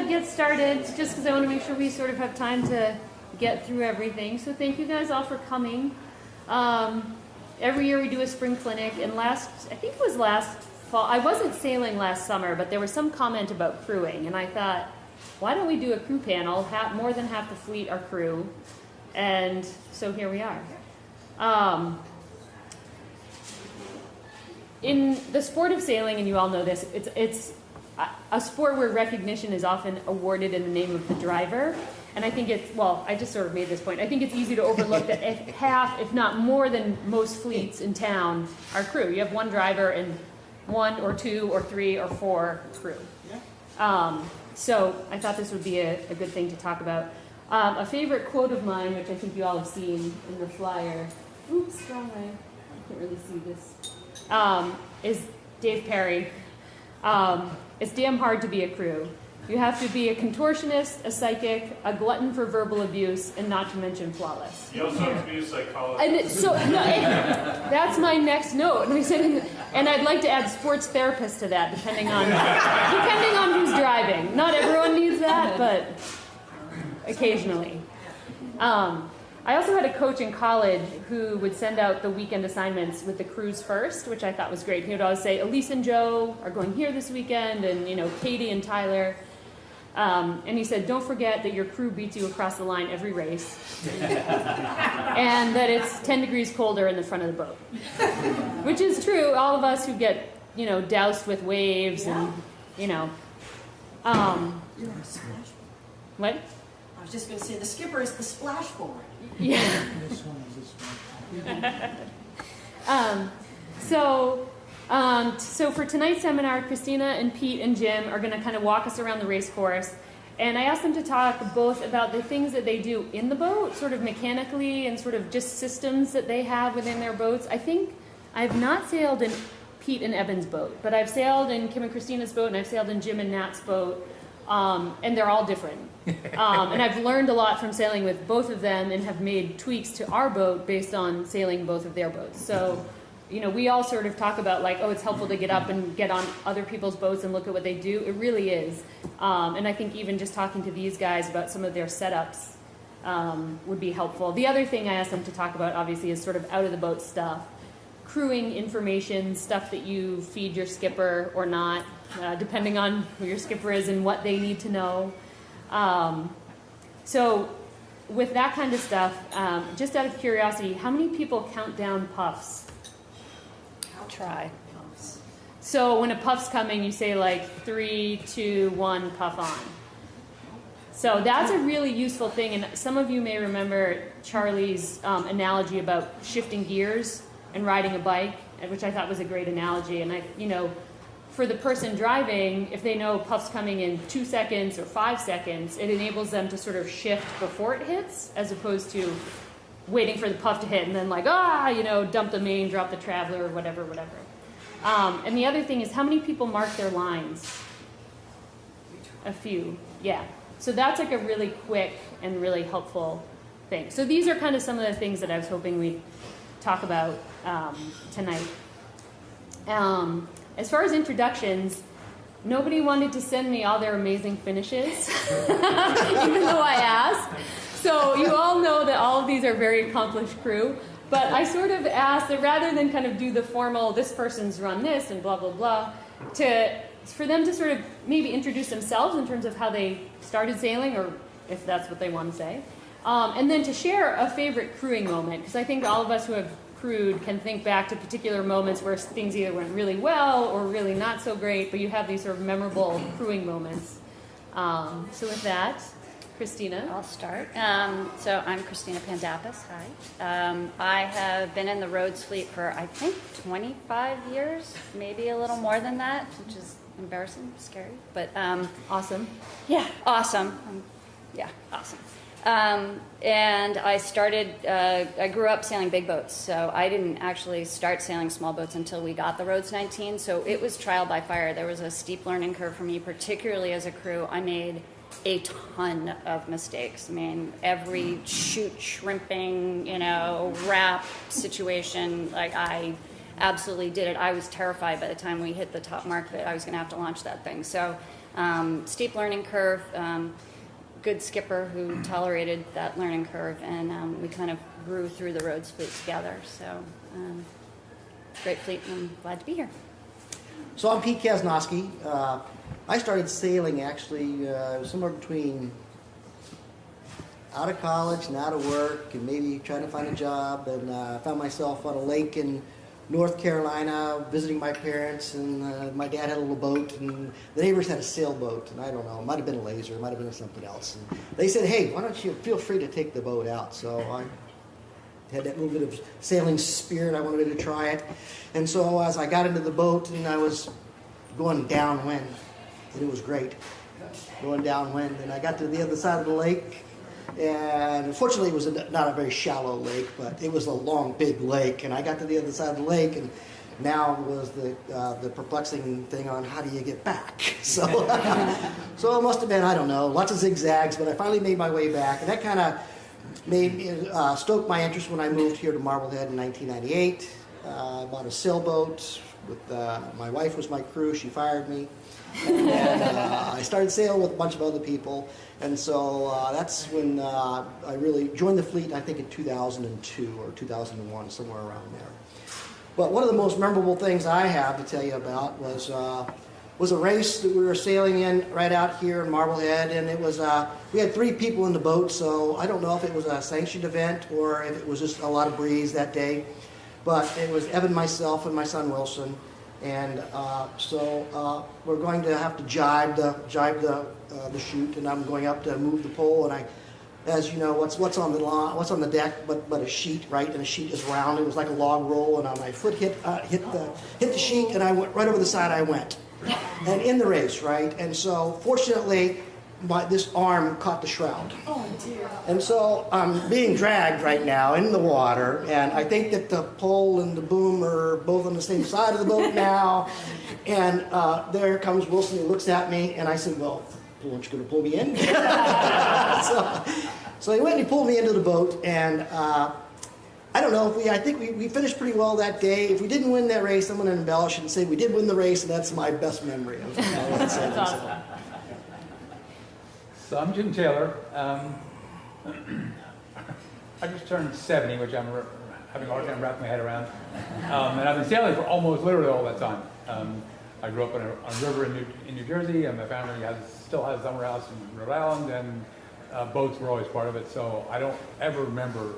get started just because I want to make sure we sort of have time to get through everything. So thank you guys all for coming. Every year we do a spring clinic, and I think it was last fall, I wasn't sailing last summer, but there was some comment about crewing, and I thought, why don't we do a crew panel? More than half the fleet are crew, and so here we are. In the sport of sailing, and you all know this, it's a sport where recognition is often awarded in the name of the driver. And I think I just sort of made this point. I think it's easy to overlook that half, if not more than most fleets in town are crew. You have one driver and 1 or 2 or 3 or 4 crew. So I thought this would be a good thing to talk about. A favorite quote of mine, which I think you all have seen in the flyer. Oops, wrong way. I can't really see this. Is Dave Perry. It's damn hard to be a crew. You have to be a contortionist, a psychic, a glutton for verbal abuse, and not to mention flawless. You also have to be a psychologist. That's my next note. And I'd like to add sports therapist to that, depending on who's driving. Not everyone needs that, but occasionally. I also had a coach in college who would send out the weekend assignments with the crews first, which I thought was great. He would always say, Elise and Joe are going here this weekend, and Katie and Tyler. And he said, don't forget that your crew beats you across the line every race, and that it's 10 degrees colder in the front of the boat. Which is true. All of us who get, doused with waves and, what? I was just going to say, the skipper is the splashboard. Yeah. So for tonight's seminar, Christina and Pete and Jim are going to kind of walk us around the race course. And I asked them to talk both about the things that they do in the boat, sort of mechanically, and sort of just systems that they have within their boats. I think I've not sailed in Pete and Evan's boat, but I've sailed in Kim and Christina's boat, and I've sailed in Jim and Nat's boat. And they're all different. And I've learned a lot from sailing with both of them and have made tweaks to our boat based on sailing both of their boats. So, we all sort of talk about it's helpful to get up and get on other people's boats and look at what they do. It really is. And I think even just talking to these guys about some of their setups would be helpful. The other thing I asked them to talk about, obviously, is sort of out-of-the-boat stuff. Crewing information, stuff that you feed your skipper or not, depending on who your skipper is and what they need to know. So with that kind of stuff, just out of curiosity, how many people count down puffs? I'll try. So when a puff's coming, you say 3, 2, 1, puff on. So that's a really useful thing, and some of you may remember Charlie's analogy about shifting gears and riding a bike, which I thought was a great analogy. And for the person driving, if they know puff's coming in 2 seconds or 5 seconds, it enables them to sort of shift before it hits, as opposed to waiting for the puff to hit and then dump the main, drop the traveler, whatever. And the other thing is, how many people mark their lines? A few, yeah. So that's a really quick and really helpful thing. So these are kind of some of the things that I was hoping we'd talk about tonight. As far as introductions, nobody wanted to send me all their amazing finishes, even though I asked. So you all know that all of these are very accomplished crew. But I sort of asked that rather than kind of do the formal, this person's run this and blah, blah, blah, for them to sort of maybe introduce themselves in terms of how they started sailing, or if that's what they want to say. And then to share a favorite crewing moment, because I think all of us who have crewed can think back to particular moments where things either went really well or really not so great, but you have these sort of memorable crewing moments. So with that, Christina. I'll start. So I'm Christina Pandapis. Hi. I have been in the Rhodes fleet for, I think, 25 years, maybe a little more than that, which is embarrassing, scary, but Awesome. Yeah, awesome. Awesome. And I started, I grew up sailing big boats, so I didn't actually start sailing small boats until we got the Rhodes 19, so it was trial by fire. There was a steep learning curve for me, particularly as a crew. I made a ton of mistakes. I mean, every shrimping, wrap situation, I absolutely did it. I was terrified by the time we hit the top mark that I was going to have to launch that thing. So Steep learning curve, good skipper who tolerated that learning curve, and we kind of grew through the Rhodes fleet together. So great fleet, and I'm glad to be here. So I'm Pete Kasnowski. I started sailing actually somewhere between out of college and out of work and maybe trying to find a job, and I found myself on a lake in North Carolina visiting my parents, and my dad had a little boat, and the neighbors had a sailboat, and I don't know, it might have been a laser, it might have been something else. And they said, hey, why don't you feel free to take the boat out? So I had that little bit of sailing spirit, I wanted to try it. And so as I got into the boat, and I was going downwind, and it was great, going downwind, and I got to the other side of the lake. And unfortunately, it was not a very shallow lake, but it was a long, big lake. And I got to the other side of the lake, and now was the perplexing thing on how do you get back. So, so it must have been, I don't know, lots of zigzags. But I finally made my way back, and that kind of made me stoked my interest when I moved here to Marblehead in 1998. I bought a sailboat. With my wife was my crew. She fired me. And I started sailing with a bunch of other people, and so that's when I really joined the fleet, I think in 2002 or 2001, somewhere around there. But one of the most memorable things I have to tell you about was a race that we were sailing in right out here in Marblehead, and it was we had 3 people in the boat, so I don't know if it was a sanctioned event or if it was just a lot of breeze that day, but it was Evan, myself, and my son Wilson. And so we're going to have to jibe the chute, and I'm going up to move the pole. And I, as you know, what's on the deck, but a sheet, right? And a sheet is round. It was like a log roll, and my foot hit the sheet, and I went right over the side. I went, and in the race, right? And so fortunately, this arm caught the shroud. Oh dear. And so I'm being dragged right now in the water, and I think that the pole and the boom are both on the same side of the boat now. And there comes Wilson, he looks at me, and I said, well, aren't you going to pull me in? so he went and he pulled me into the boat, and I don't know, I think we finished pretty well that day. If we didn't win that race, I'm going to embellish and say we did win the race, and that's my best memory of that. That's awesome. So I'm Jim Taylor. I just turned 70, which I'm having a hard time wrapping my head around. And I've been sailing for almost literally all that time. I grew up on a river in New Jersey, and my family still has a summer house in Rhode Island, and boats were always part of it. So I don't ever remember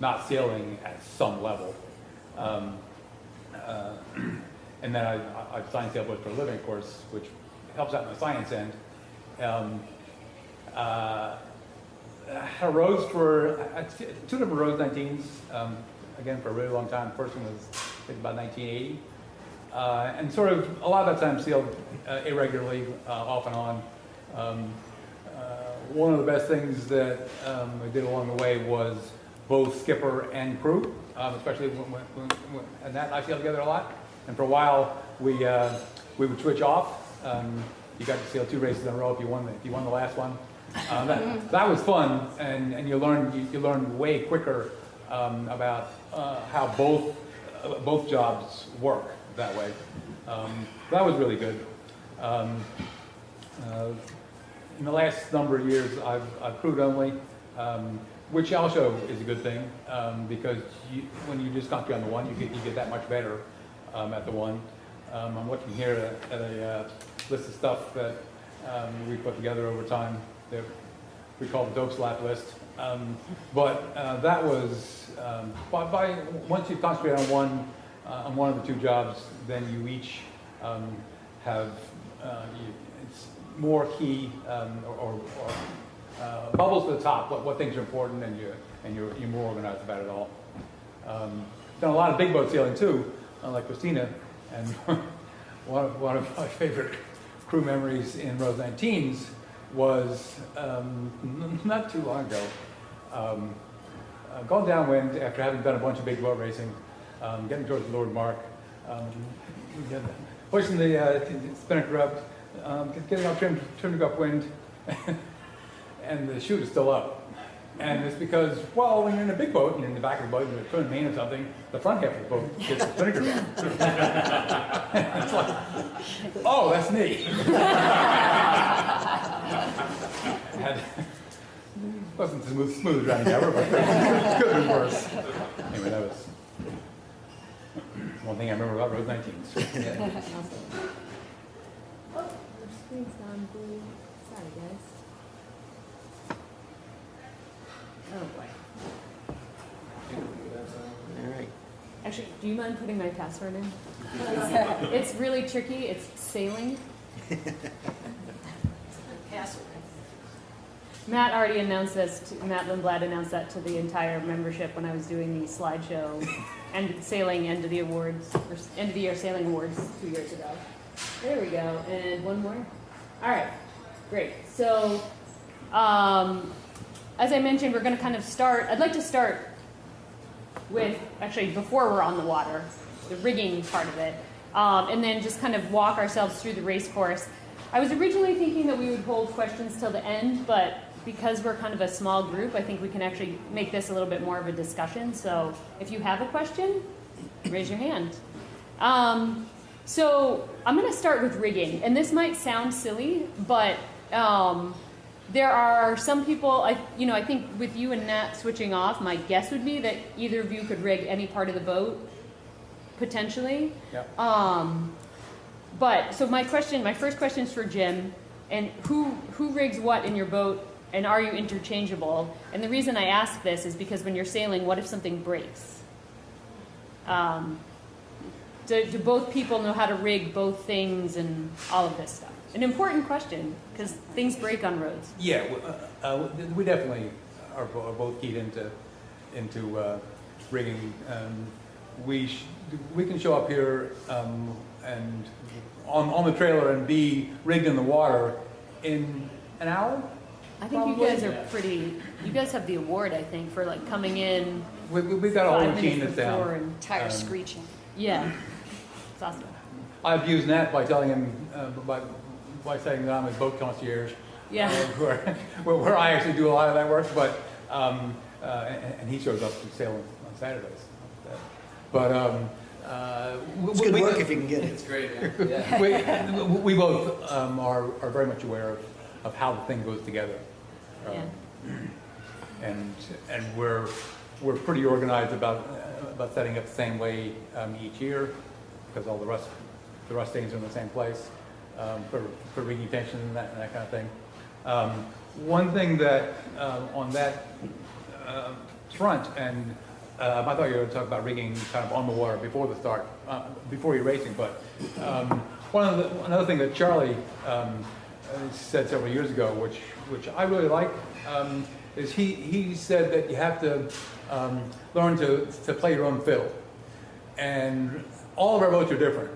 not sailing at some level. And then I design sailboats for a living, of course, which helps out in the science end. Had Rhodes for 2 different Rhodes 19s, again for a really long time. First one was I think about 1980, and sort of a lot of that time sailed irregularly, off and on. One of the best things that I did along the way was both skipper and crew, especially when and that I sailed together a lot. And for a while we would switch off. You got to sail 2 races in a row if you won the last one. That was fun, and you learn way quicker about how both jobs work that way. That was really good. In the last number of years, I've crewed only, which also is a good thing, because when you just concentrate on the one, you get that much better at the one. I'm looking here at a list of stuff that we put together over time that we call the dope slap list. But that was, once you concentrate on one of the 2 jobs, then you each have it's more key or bubbles to the top. What things are important, and you're more organized about it all. Done a lot of big boat sailing too, like Christina, and one of my favorite crew memories in Rhodes 19s was not too long ago. Going downwind after having done a bunch of big boat racing, getting towards the Lord Mark, pushing the spinnaker up, getting up trim to go upwind, and the chute is still up. And it's because, well, when you're in a big boat and you're in the back of the boat and you're swimming Maine or something, the front half of the boat gets the vinegar down. It's like, oh, that's neat. Wasn't smooth driving ever, but it could have been worse. Anyway, that was one thing I remember about Road 19. So, yeah. Oh, the screen's gone blue. Sorry, guys. Oh boy. All right. Actually, do you mind putting my password in? It's really tricky. It's sailing. Password. Matt already announced this. Matt Lindblad announced that to the entire membership when I was doing the slideshow and sailing end of the awards, or end of the year sailing awards 2 years ago. There we go. And one more. All right. Great. So, as I mentioned, we're going to kind of start. I'd like to start with, actually, before we're on the water, the rigging part of it, and then just kind of walk ourselves through the race course. I was originally thinking that we would hold questions till the end, but because we're kind of a small group, I think we can actually make this a little bit more of a discussion. So if you have a question, raise your hand. So I'm going to start with rigging, and this might sound silly, but there are some people, I think with you and Nat switching off, my guess would be that either of you could rig any part of the boat, potentially. Yep. But, so my first question is for Jim, and who rigs what in your boat, and are you interchangeable? And the reason I ask this is because when you're sailing, what if something breaks? Do both people know how to rig both things and all of this stuff? An important question, because things break on roads. Yeah, we definitely are both keyed into rigging. We can show up here and on the trailer and be rigged in the water in an hour. I think you guys are you guys have the award, I think, for like coming in We've got a whole 5 routine minutes that's down. before and, Tires screeching. yeah, it's awesome. I've used Nat by telling him, by saying that I'm a boat concierge. Yeah. Where I actually do a lot of that work, but and he shows up to sail on Saturdays. But It's good work if you can get it. It's great, yeah. we both are very much aware of how the thing goes together. Yeah. And we're pretty organized about setting up the same way each year, because all the rust stains are in the same place for rigging tension and that kind of thing. One thing that on that front, and I thought you were going to talk about rigging kind of on the water before the start, before you're racing, but another thing that Charlie said several years ago, which I really like, is he said that you have to learn to play your own fiddle. And all of our boats are different.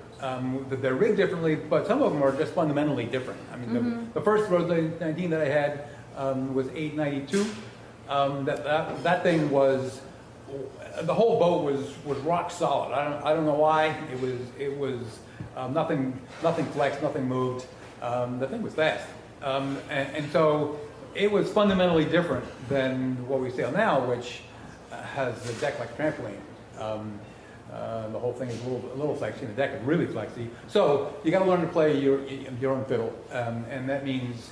They're rigged differently, but some of them are just fundamentally different. I mean, the first Road 19 that I had was 892. That thing was, the whole boat was rock solid. I don't know why. It was nothing flexed, nothing moved. The thing was fast, and so it was fundamentally different than what we sail now, which has a deck like a trampoline. The whole thing is a little flexy, and the deck is really flexy. So you got to learn to play your own fiddle, and that means,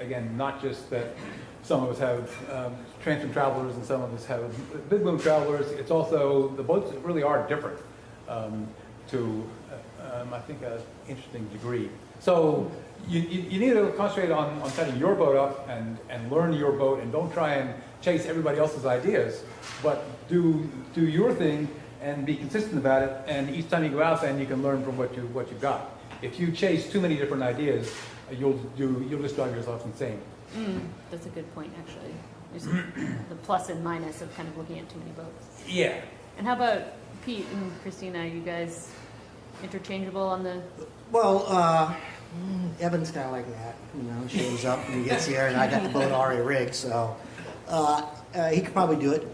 again, not just that some of us have transom travelers and some of us have big boom travelers. It's also the boats really are different to, I think, an interesting degree. So you need to concentrate on setting your boat up and learn your boat, and don't try and chase everybody else's ideas, but do your thing and be consistent about it. And each time you go out, then you can learn from what you've got. If you chase too many different ideas, you'll just drive yourself insane. That's a good point, actually. There's the plus and minus of kind of looking at too many boats. Yeah. And how about Pete and Christina? You guys interchangeable on the? Well, Evan's kind of like that. Shows up and he gets here, and I got the boat already rigged, so he could probably do it.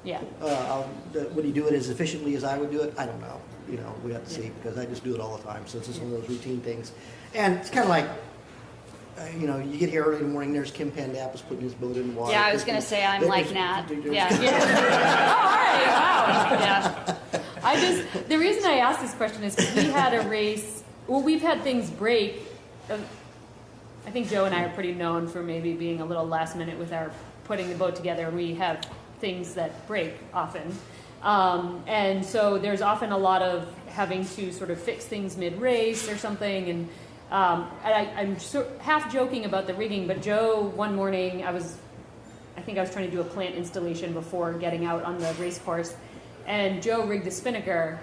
Yeah. Would he do it as efficiently as I would do it? I don't know. We have to see, because I just do it all the time. So it's just one of those routine things. And it's kind of like you know, you get here early in the morning, there's Kim Pandapis putting his boat in the water. Yeah, I was going to say I'm like Nat. Yeah. Yeah. The reason I asked this question is because we had a race. Well, we've had things break. I think Joe and I are pretty known for maybe being a little last minute with our putting the boat together. We have things that break often. And so there's often a lot of having to sort of fix things mid-race or something. And I'm half joking about the rigging, but Joe, one morning, I think I was trying to do a plant installation before getting out on the race course, and Joe rigged the spinnaker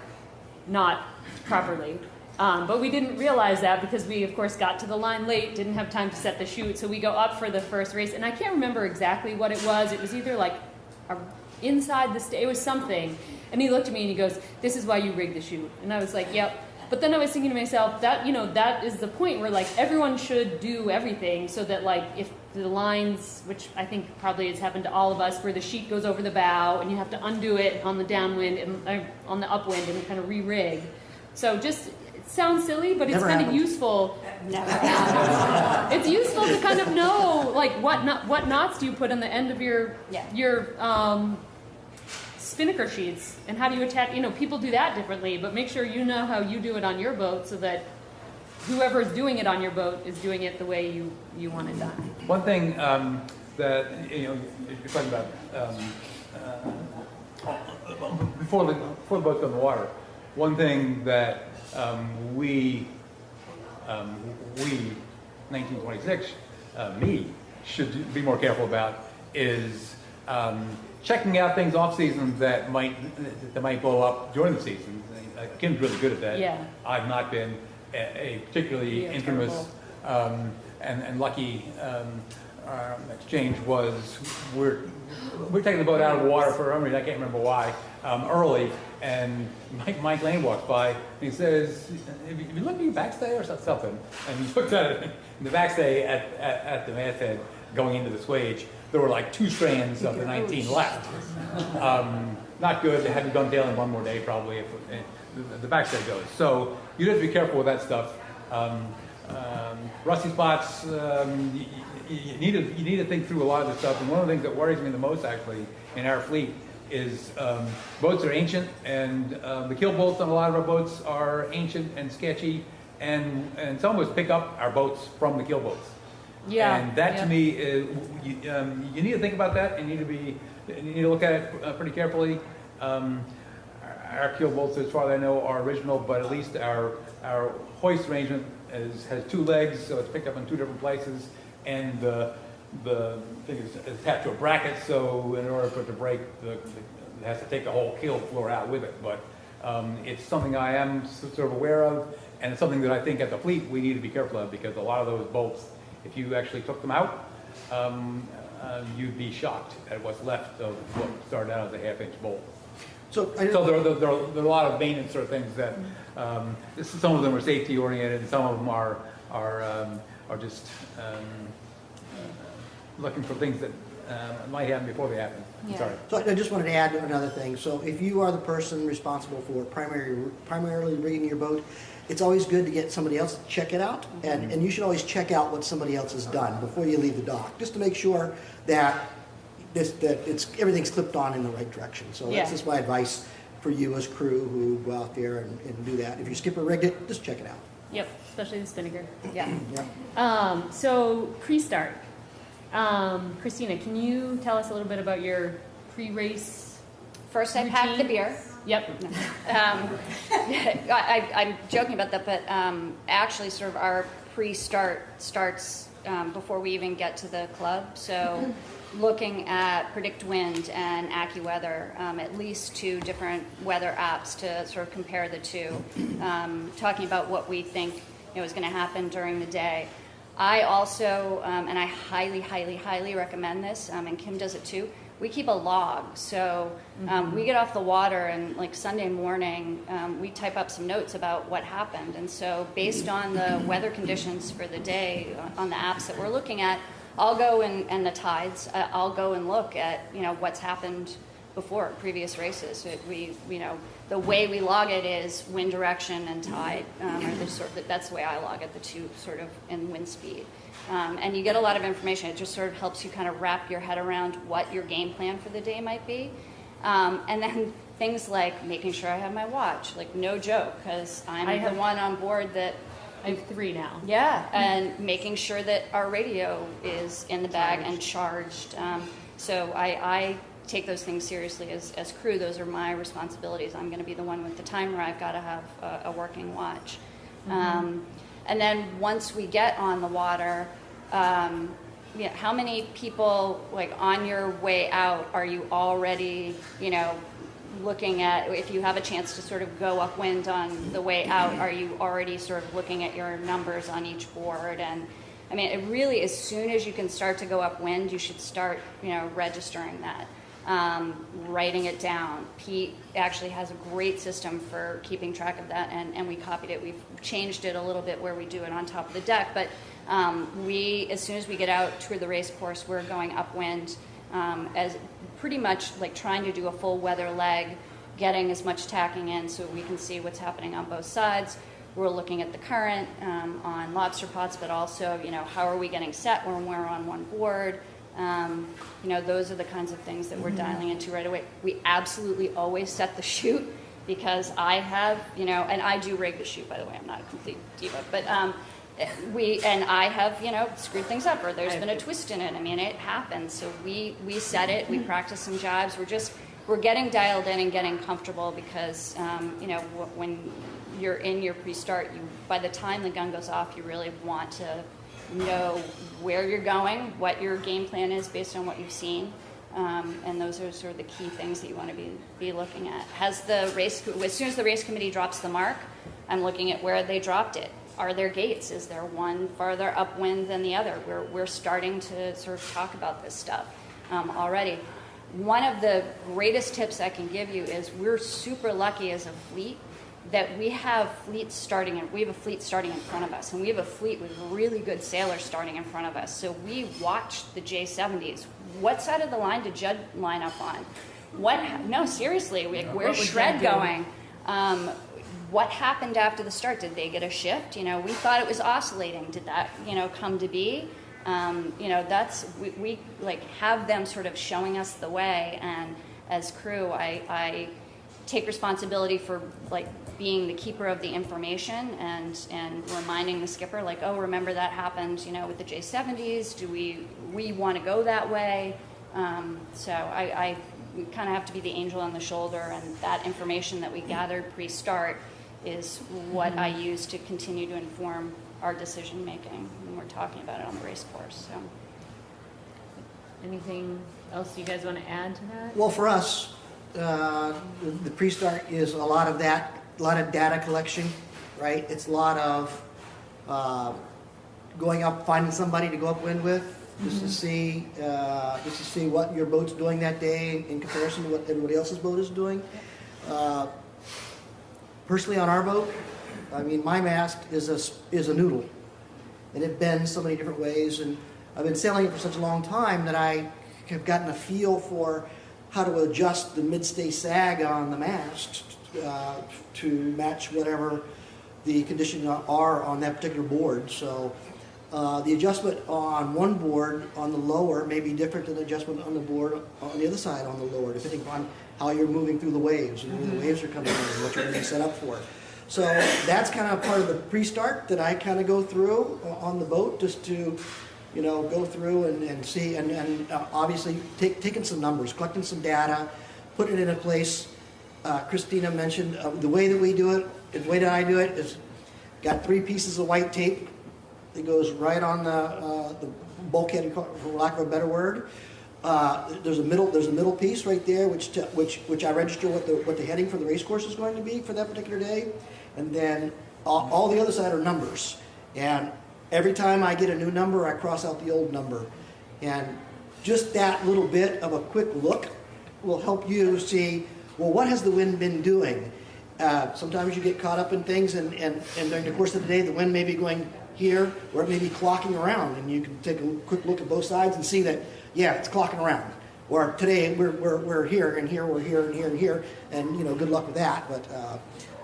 not properly. But we didn't realize that because we, of course, got to the line late, didn't have time to set the chute, so we go up for the first race, and I can't remember exactly what it was. It was either like inside the it was something, and he looked at me and he goes, "This is why you rigged the chute." And I was like, "Yep." But then I was thinking to myself, that, you know, that is the point where, like, everyone should do everything so that, like, if the lines, which I think probably has happened to all of us, where the sheet goes over the bow and you have to undo it on the downwind and on the upwind and kind of re-rig. So just, it sounds silly, but it's Never kind of happened. useful. It's useful to kind of know, like, what knots do you put on the end of your spinnaker sheets, and how do you attach, you know, people do that differently, but make sure you know how you do it on your boat so that whoever is doing it on your boat is doing it the way you want it done. One thing that, you know, you're talking about before the boats go in the water, one thing that we 1926, me, should be more careful about is checking out things off season that might blow up during the season. Kim's really good at that. Yeah. I've not been a particularly Yeah, infamous and lucky exchange was we're taking the boat out of the water for a reason, I can't remember why, early, and Mike Lane walks by and he says, "Have you looked at your backstay or something?" And he looks at it, and the backstay at the masthead going into the swage, there were like 2 strands of the 19 left. Not good. They hadn't done tailing one more day probably if the backstay goes. So you have to be careful with that stuff. Rusty spots. You need to think through a lot of this stuff. And one of the things that worries me the most actually in our fleet is boats are ancient, and the keel bolts on a lot of our boats are ancient and sketchy, and some of us pick up our boats from the keel bolts. Yeah. And that to me is, you need to think about that, and you need to look at it pretty carefully. Our keel bolts, as far as I know, are original, but at least our hoist arrangement has 2 legs, so it's picked up in 2 different places, and the thing is attached to a bracket, so in order for it to break, it has to take the whole keel floor out with it. But it's something I am sort of aware of, and it's something that I think at the fleet we need to be careful of, because a lot of those bolts, if you actually took them out, you'd be shocked at what's left of what started out as a 1/2-inch bolt. So, So there are a lot of maintenance sort of things that some of them are safety oriented, and some of them are just looking for things that might happen before they happen. Yeah. Sorry. So I just wanted to add another thing. So if you are the person responsible for primarily rigging your boat, it's always good to get somebody else to check it out, and you should always check out what somebody else has done before you leave the dock, just to make sure that everything's clipped on in the right direction. So Yeah. that's just my advice for you as crew who go out there and do that. If your skipper rigged it, just check it out. Yep, especially the spinnaker. Yeah. Yeah. So pre-start. Christina, can you tell us a little bit about your pre-race? First, I packed the routine? beer. Yep. I'm joking about that, but actually, sort of our pre-start starts before we even get to the club. So, looking at Predict Wind and AccuWeather, at least 2 different weather apps to sort of compare the 2, talking about what we think is going to happen during the day. I also, and I highly, highly, highly recommend this, and Kim does it too, we keep a log. So we get off the water, and like Sunday morning, we type up some notes about what happened. And so based on the weather conditions for the day on the apps that we're looking at, I'll go and the tides, I'll go and look at, what's happened before, previous races. The way we log it is wind direction and tide, that's the way I log it, the two sort of, and wind speed. And you get a lot of information. It just sort of helps you kind of wrap your head around what your game plan for the day might be. And then things like making sure I have my watch, like no joke, because I'm the one on board that. I have 3 now. Yeah, and making sure that our radio is in the bag and charged. So I take those things seriously as crew. Those are my responsibilities. I'm going to be the one with the timer. I've got to have a working watch. And then once we get on the water, how many people, like, on your way out are you already, looking at, if you have a chance to sort of go upwind on the way out, are you already sort of looking at your numbers on each board? And I mean, it really, as soon as you can start to go upwind, you should start, registering that, writing it down. Pete actually has a great system for keeping track of that, and we copied it. We've changed it a little bit where we do it on top of the deck, but as soon as we get out to the race course, we're going upwind, as pretty much like trying to do a full weather leg, getting as much tacking in so we can see what's happening on both sides. We're looking at the current on lobster pots, but also, how are we getting set when we're on one board? Those are the kinds of things that we're dialing into right away. We absolutely always set the chute, because I have, and I do rig the chute, by the way. I'm not a complete diva, but I have, screwed things up, or there's been a twist in it. I mean, it happens. So we set it, we practice some jibes. We're getting dialed in and getting comfortable, because, when you're in your pre-start, by the time the gun goes off, you really want to know where you're going, what your game plan is based on what you've seen. And those are sort of the key things that you want to be looking at. As soon as the race committee drops the mark, I'm looking at where they dropped it. Are there gates? Is there one farther upwind than the other? We're starting to sort of talk about this stuff already. One of the greatest tips I can give you is we're super lucky as a fleet that we have a fleet starting in front of us, and we have a fleet with really good sailors starting in front of us. So we watched the J70s. What side of the line did Judd line up on? No, seriously, where's Shred going? What happened after the start? Did they get a shift? We thought it was oscillating. Did that, come to be? We like have them sort of showing us the way, and as crew, I take responsibility for like being the keeper of the information and reminding the skipper, like, oh, remember that happened, with the J70s. Do we want to go that way? So I kind of have to be the angel on the shoulder, and that information that we gathered pre-start is what I use to continue to inform our decision making when we're talking about it on the race course. So, Anything else you guys want to add to that? Well, for us, the pre-start is a lot of data collection, right? It's a lot of going up, finding somebody to go upwind with, just to see what your boat's doing that day in comparison to what everybody else's boat is doing. Personally, on our boat, I mean, my mast is a noodle, and it bends so many different ways. And I've been sailing it for such a long time that I have gotten a feel for how to adjust the mid-stay sag on the mast to match whatever the conditions are on that particular board. So the adjustment on one board on the lower may be different than the adjustment on the board on the other side on the lower, depending on how you're moving through the waves and where the waves are coming in and what you're going to be set up for. So that's kind of part of the pre-start that I kind of go through on the boat, just to go through and see, and obviously taking some numbers, collecting some data, putting it in a place. Christina mentioned the way that we do it, the way that I do it is got 3 pieces of white tape that goes right on the bulkhead, for lack of a better word. There's a middle piece right there, which I register what the heading for the race course is going to be for that particular day, and then all the other side are numbers. And every time I get a new number, I cross out the old number, and just that little bit of a quick look will help you see, well, what has the wind been doing? Sometimes you get caught up in things, and during the course of the day, the wind may be going here, or it may be clocking around, and you can take a quick look at both sides and see that, yeah, it's clocking around. or today we're here and here, we're here and here and here, and you know, good luck with that. But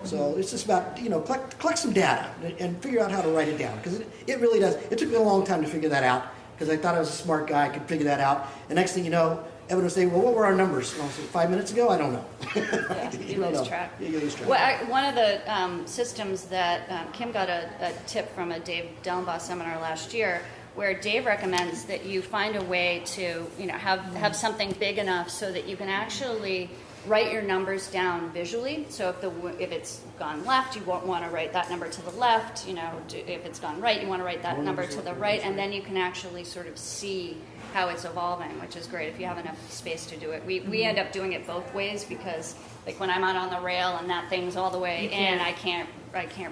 so it's just about, you know, collect some data and figure out how to write it down, because it really does. It took me a long time to figure that out, because I thought I was a smart guy, I could figure that out. And next thing you know, Evan would say, well, what were our numbers? And I'll say, 5 minutes ago? I don't know. Yeah, You you don't lose know. track. You lose track. Well, one of the systems that Kim got a tip from a Dave Dellenbaugh seminar last year, where Dave recommends that you find a way to, you know, have something big enough so that you can actually write your numbers down visually. So if it's gone left, you won't want to write that number to the left. You know, if it's gone right, you want to write that number to the right, and then you can actually sort of see how it's evolving, which is great if you have enough space to do it. We end up doing it both ways, because like when I'm out on the rail and that thing's all the way in, I can't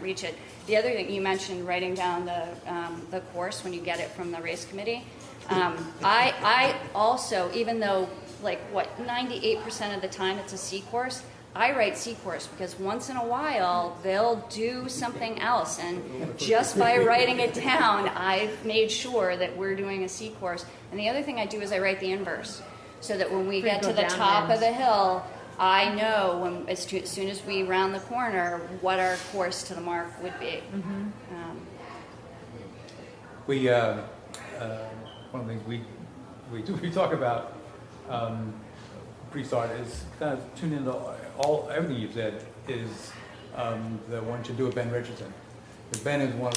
reach it. The other thing you mentioned, writing down the course when you get it from the race committee. I also, even though 98% of the time it's a C course, I write C course because once in a while they'll do something else, and just by writing it down, I've made sure that we're doing a C course. And the other thing I do is I write the inverse, so that when we get to the top of the hill, I know as soon as we round the corner what our course to the mark would be. We one of the things we talk about pre-start is kind of tune into everything you've said is the one should do with Ben Richardson. Because Ben is one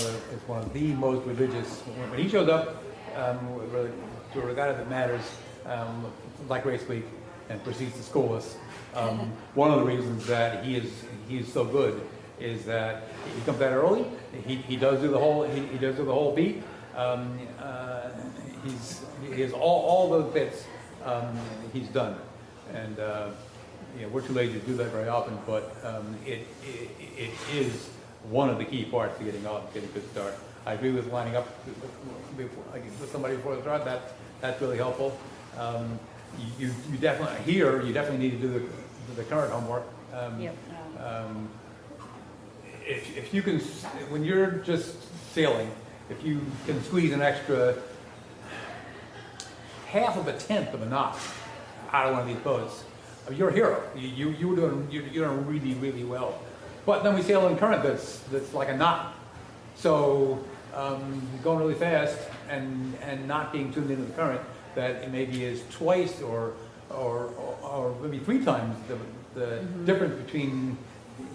of the most religious. When he shows up to a regatta that matters, like race week, and proceeds to school us, one of the reasons that he is so good is that he comes out early. He does do the whole beat. He has all those bits he's done, and we're too lazy to do that very often. But it is one of the key parts to getting a good start. I agree with lining up with somebody before the start. That's really helpful. You definitely need to do the current homework. If you can, when you're just sailing, if you can squeeze an extra half of a tenth of a knot out of one of these boats, you're a hero. You're doing really, really well. But then we sail in current that's like a knot. So going really fast and not being tuned into the current, that it maybe is twice or maybe 3 times the difference between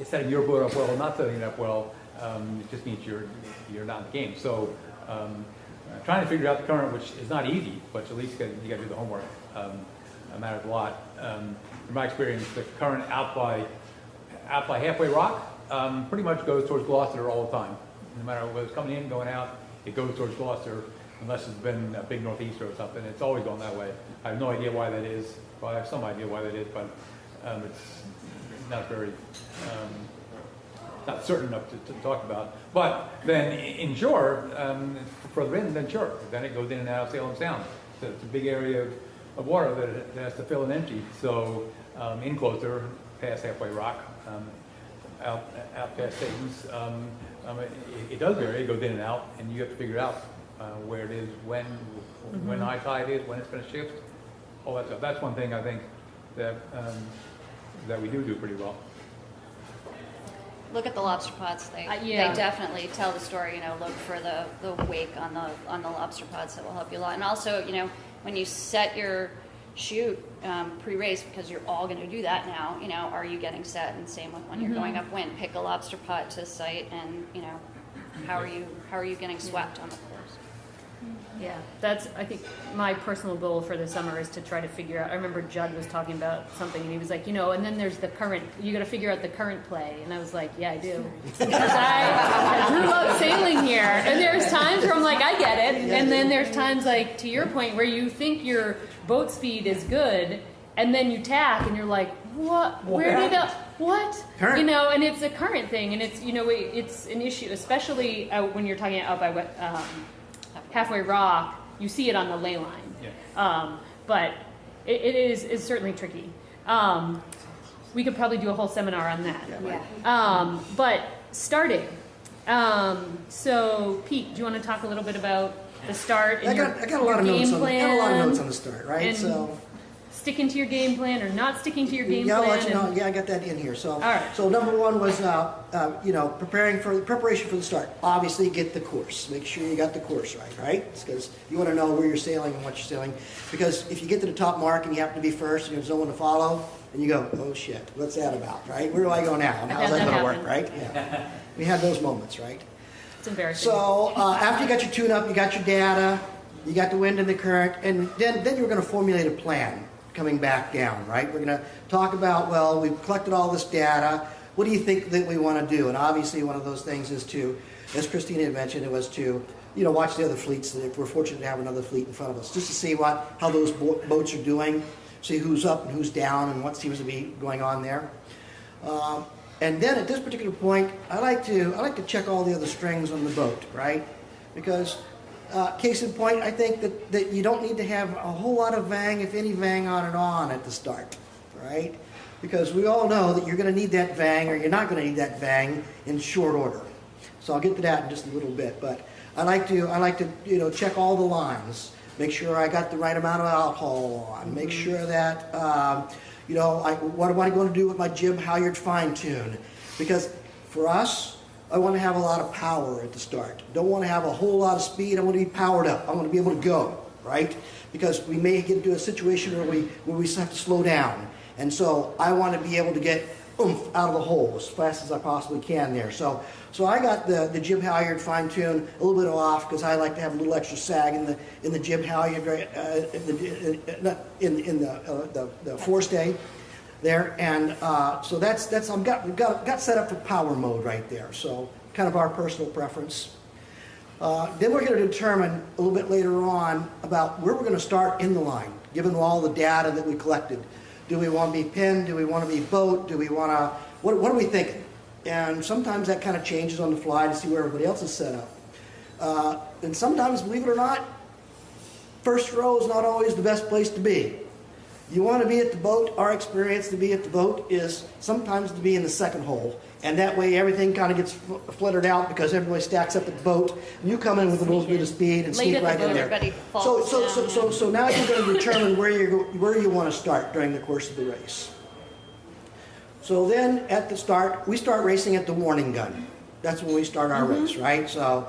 setting your boat up well and not setting it up well. It just means you're not in the game. So trying to figure out the current, which is not easy, but at least you got to do the homework. Matters a lot. From my experience, the current out by Halfway Rock pretty much goes towards Gloucester all the time. No matter whether it's coming in, going out, it goes towards Gloucester, unless it's been a big northeaster or something. It's always gone that way. I have no idea why that is. Well, I have some idea why that is, but it's not very not certain enough to talk about. But then inshore, further in, then sure. Then it goes in and out of Salem Sound. So it's a big area of water that has to fill and empty. So in closer, past Halfway Rock, out past Satan's, it does vary. It goes in and out, and you have to figure out where it is, when high tide is, when it's going to shift, all that stuff. That's one thing I think that we do pretty well. Look at the lobster pots. They definitely tell the story. Look for the wake on the lobster pots. That will help you a lot. And also, when you set your shoot pre-race, because you're all going to do that now. Are you getting set? And same with when you're going upwind. Pick a lobster pot to sight, and how are you getting swept on the course? Yeah, that's, I think, my personal goal for the summer is to try to figure out. I remember Judd was talking about something, and he was like, and then there's the current. You got to figure out the current play, and I was like, yeah, I do, because I grew up sailing here, and there's times where I'm like, I get it, and then there's times like to your point where you think your boat speed is good, and then you tack, and you're like, what? Where did it? What? Current. And it's a current thing, and it's it's an issue, especially when you're talking out by Halfway Rock. You see it on the ley line, but it is certainly tricky. We could probably do a whole seminar on that. Yeah. But starting. So Pete, do you want to talk a little bit about the start? And I got a lot of game notes. plan? I got a lot of notes on the start, right? And sticking to your game plan or not sticking to your game Yeah, I'll plan. let you know. and- Yeah, I got that in here. So, All right. so number one was, preparation for the start. Obviously, get the course. Make sure you got the course right? Because you want to know where you're sailing and what you're sailing. Because if you get to the top mark and you happen to be first and there's no one to follow, and you go, oh shit, what's that about, right? Where do I go now? And how's had that that going to work, happen. right? Yeah. We had those moments, right? It's embarrassing. So after you got your tune-up, you got your data, you got the wind and the current, and then you're going to formulate a plan coming back down, right? We're going to talk about, well, we've collected all this data. What do you think that we want to do? And obviously one of those things is to, as Christina had mentioned, it was to, watch the other fleets, if we're fortunate to have another fleet in front of us, just to see how those boats are doing, see who's up and who's down and what seems to be going on there. And then at this particular point, I like to check all the other strings on the boat, right? Because case in point, I think that you don't need to have a whole lot of vang, if any vang on and on at the start, right? Because we all know that you're going to need that vang or you're not going to need that vang in short order. So I'll get to that in just a little bit, but I like to check all the lines, make sure I got the right amount of alcohol on, make sure that what am I going to do with my jib halyard fine tune? Because for us, I want to have a lot of power at the start. Don't want to have a whole lot of speed. I want to be powered up. I want to be able to go, right? Because we may get into a situation where we have to slow down. And so I want to be able to get oomph out of the hole as fast as I possibly can there. So I got the jib halyard fine tune a little bit off because I like to have a little extra sag in the jib halyard, in the forestay there, and so that's we've got set up for power mode right there. So kind of our personal preference. Then we're going to determine a little bit later on about where we're going to start in the line, given all the data that we collected. Do we want to be pin? Do we want to be boat? Do we want to? What are we thinking? And sometimes that kind of changes on the fly to see where everybody else is set up. And sometimes, believe it or not, first row is not always the best place to be. You want to be at the boat. Our experience to be at the boat is sometimes to be in the second hole. And that way everything kind of gets fluttered out because everybody stacks up at the boat. And you come in with a little bit of speed and Late sneak at the right in boat, there. everybody falls So now you're going to determine where you want to start during the course of the race. So then at the start, we start racing at the warning gun. That's when we start our race, right? So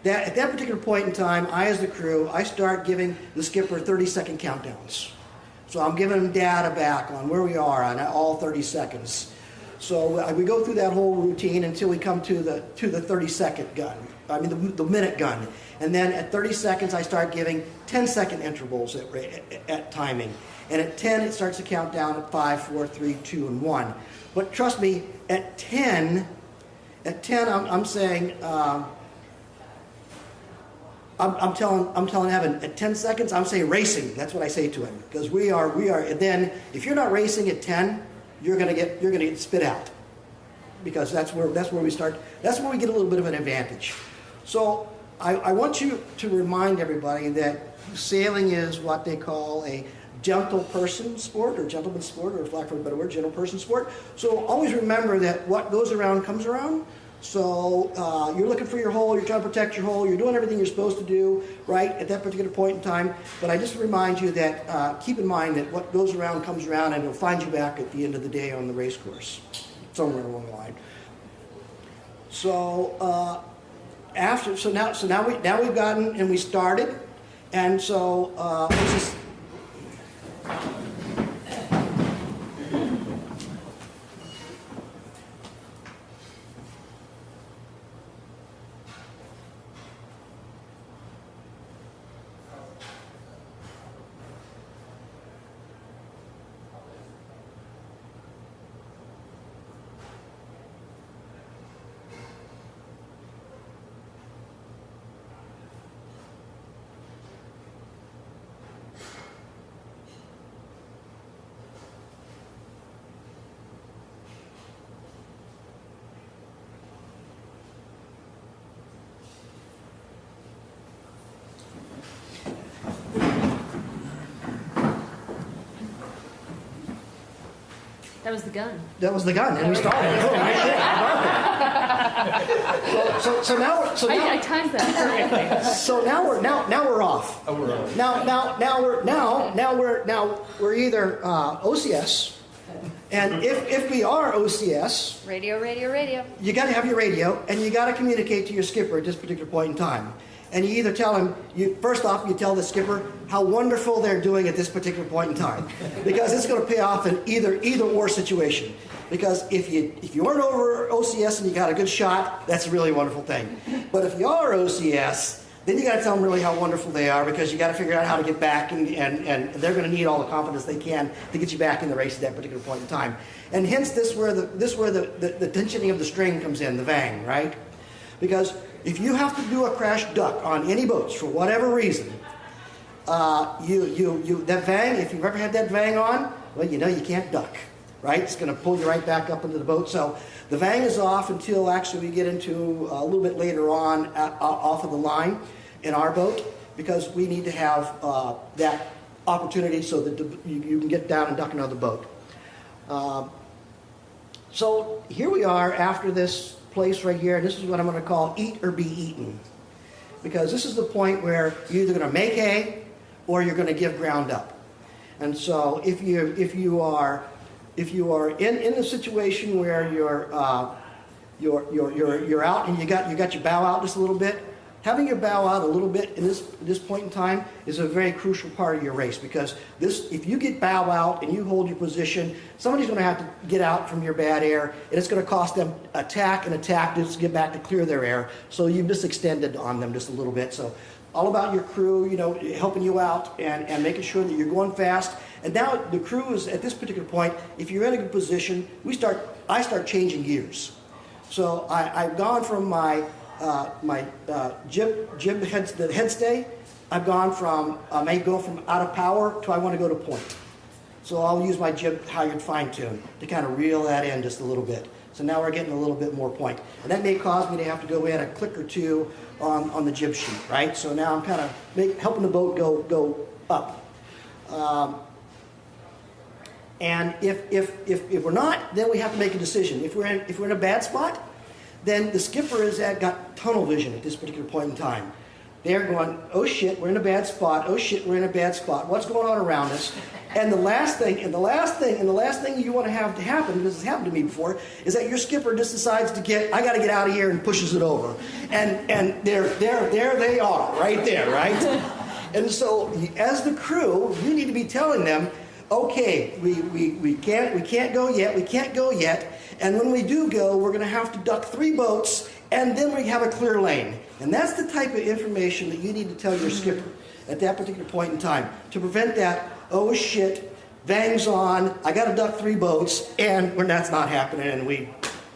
at that particular point in time, I as the crew, I start giving the skipper 30-second countdowns. So I'm giving him data back on where we are on all 30 seconds. So we go through that whole routine until we come to the 30-second gun. I mean the minute gun. And then at 30 seconds, I start giving 10-second intervals at timing. And at 10, it starts to count down at 5, 4, 3, 2, and 1. But trust me, at 10, I'm saying, I'm telling Evan, at 10 seconds, I'm saying racing. That's what I say to him. Because we are, and then if you're not racing at 10, you're gonna get spit out. Because that's where we start, that's where we get a little bit of an advantage. So I want you to remind everybody that sailing is what they call a gentle person sport, or gentleman sport, or for lack of a better word, gentle person sport. So always remember that what goes around comes around. So you're looking for your hole, you're trying to protect your hole, you're doing everything you're supposed to do, right, at that particular point in time. But I just remind you that keep in mind that what goes around comes around, and it'll find you back at the end of the day on the race course, somewhere along the line. So now we've gotten and we started, and so let's just. That was the gun. That was the gun, and we started. Oh, my shit. So now, I timed that perfectly. so now we're off. Oh, we're on. Now we're either OCS, and if we are OCS, Radio. you got to have your radio, and you got to communicate to your skipper at this particular point in time. And you either tell him, first off, you tell the skipper how wonderful they're doing at this particular point in time, because it's going to pay off in either or situation. Because if you aren't over OCS and you got a good shot, that's a really wonderful thing. But if you are OCS, then you got to tell them really how wonderful they are, because you got to figure out how to get back, and they're going to need all the confidence they can to get you back in the race at that particular point in time. And hence, this where the tensioning of the string comes in, the vang, right? Because if you have to do a crash duck on any boats for whatever reason, that vang, if you've ever had that vang on, well, you know you can't duck, right? It's going to pull you right back up into the boat. So the vang is off until actually we get into a little bit later on off of the line in our boat, because we need to have that opportunity so that you can get down and duck another boat. So here we are after this place right here, and this is what I'm going to call eat or be eaten, because this is the point where you're either going to make hay or you're going to give ground up. And so if you are in a situation where you're out and you got your bow out just a little bit, having your bow out a little bit in this point in time is a very crucial part of your race, because if you get bow out and you hold your position, somebody's going to have to get out from your bad air, and it's going to cost them attack to just get back to clear their air. So you've just extended on them just a little bit. So all about your crew, helping you out and making sure that you're going fast. And now the crew is at this particular point, if you're in a good position, I start changing gears. So I've gone from my jib head stay. I've gone from, I may go from out of power to I want to go to point. So I'll use my jib halyard fine tune to kind of reel that in just a little bit. So now we're getting a little bit more point. And that may cause me to have to go in a click or two on the jib sheet, right? So now I'm kind of helping the boat go up. And if we're not, then we have to make a decision. If we're in a bad spot, then the skipper has got tunnel vision at this particular point in time. They're going, oh shit, we're in a bad spot. Oh shit, we're in a bad spot. What's going on around us? And the last thing you want to have to happen, because it's happened to me before, is that your skipper just decides I got to get out of here, and pushes it over. And there they are, right there, right? And so as the crew, you need to be telling them, okay, we can't go yet. And when we do go, we're going to have to duck 3 boats, and then we have a clear lane. And that's the type of information that you need to tell your skipper at that particular point in time to prevent that, oh shit, vang's on, I got to duck 3 boats, and when that's not happening, and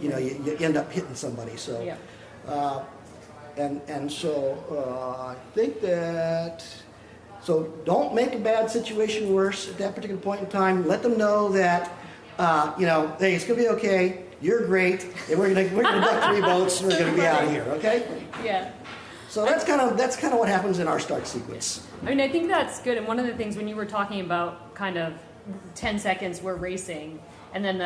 you end up hitting somebody. So, Yeah. So I think that. So don't make a bad situation worse at that particular point in time. Let them know that, hey, it's going to be okay. You're great. And we're going to duck 3 boats, and we're going to be out of here, okay? Yeah. So that's kind of what happens in our start sequence. I mean, I think that's good. And one of the things when you were talking about kind of 10 seconds we're racing, and then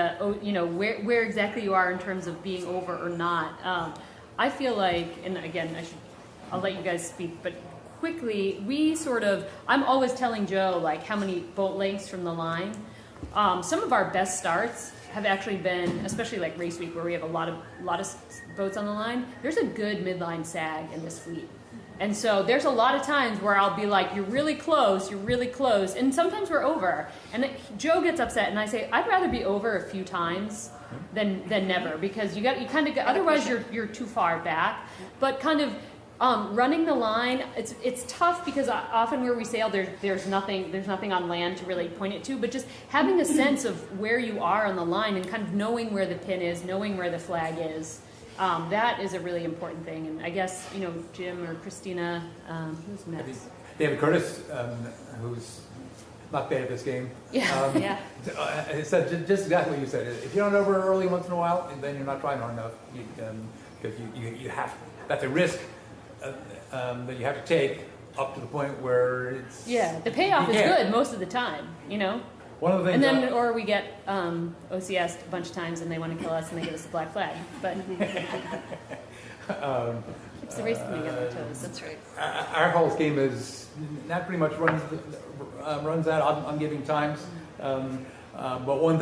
where exactly you are in terms of being over or not, I feel like, and again, I'll let you guys speak, but quickly, I'm always telling Joe, like, how many boat lengths from the line. Some of our best starts have actually been, especially like race week, where we have a lot of boats on the line. There's a good midline sag in this fleet. And so there's a lot of times where I'll be like, you're really close, and sometimes we're over. And Joe gets upset, and I say, I'd rather be over a few times than never, because otherwise you're too far back. But kind of running the line, it's tough, because often where we sail, there's nothing on land to really point it to, but just having a sense of where you are on the line and kind of knowing where the pin is, knowing where the flag is, that is a really important thing. And I guess, Jim or Christina, who's next? David Curtis, who's not bad at this game. Yeah. Said just exactly what you said. If you don't over early once in a while, then you're not trying hard enough. Because you have, that's a risk that you have to take up to the point where it's... Yeah, the payoff is good most of the time, one of the And things. then, or we get OCS a bunch of times and they want to kill us and they give us the black flag. But keeps the race committee on their toes. That's right. Our whole scheme is, that pretty much runs out. I'm giving times. But one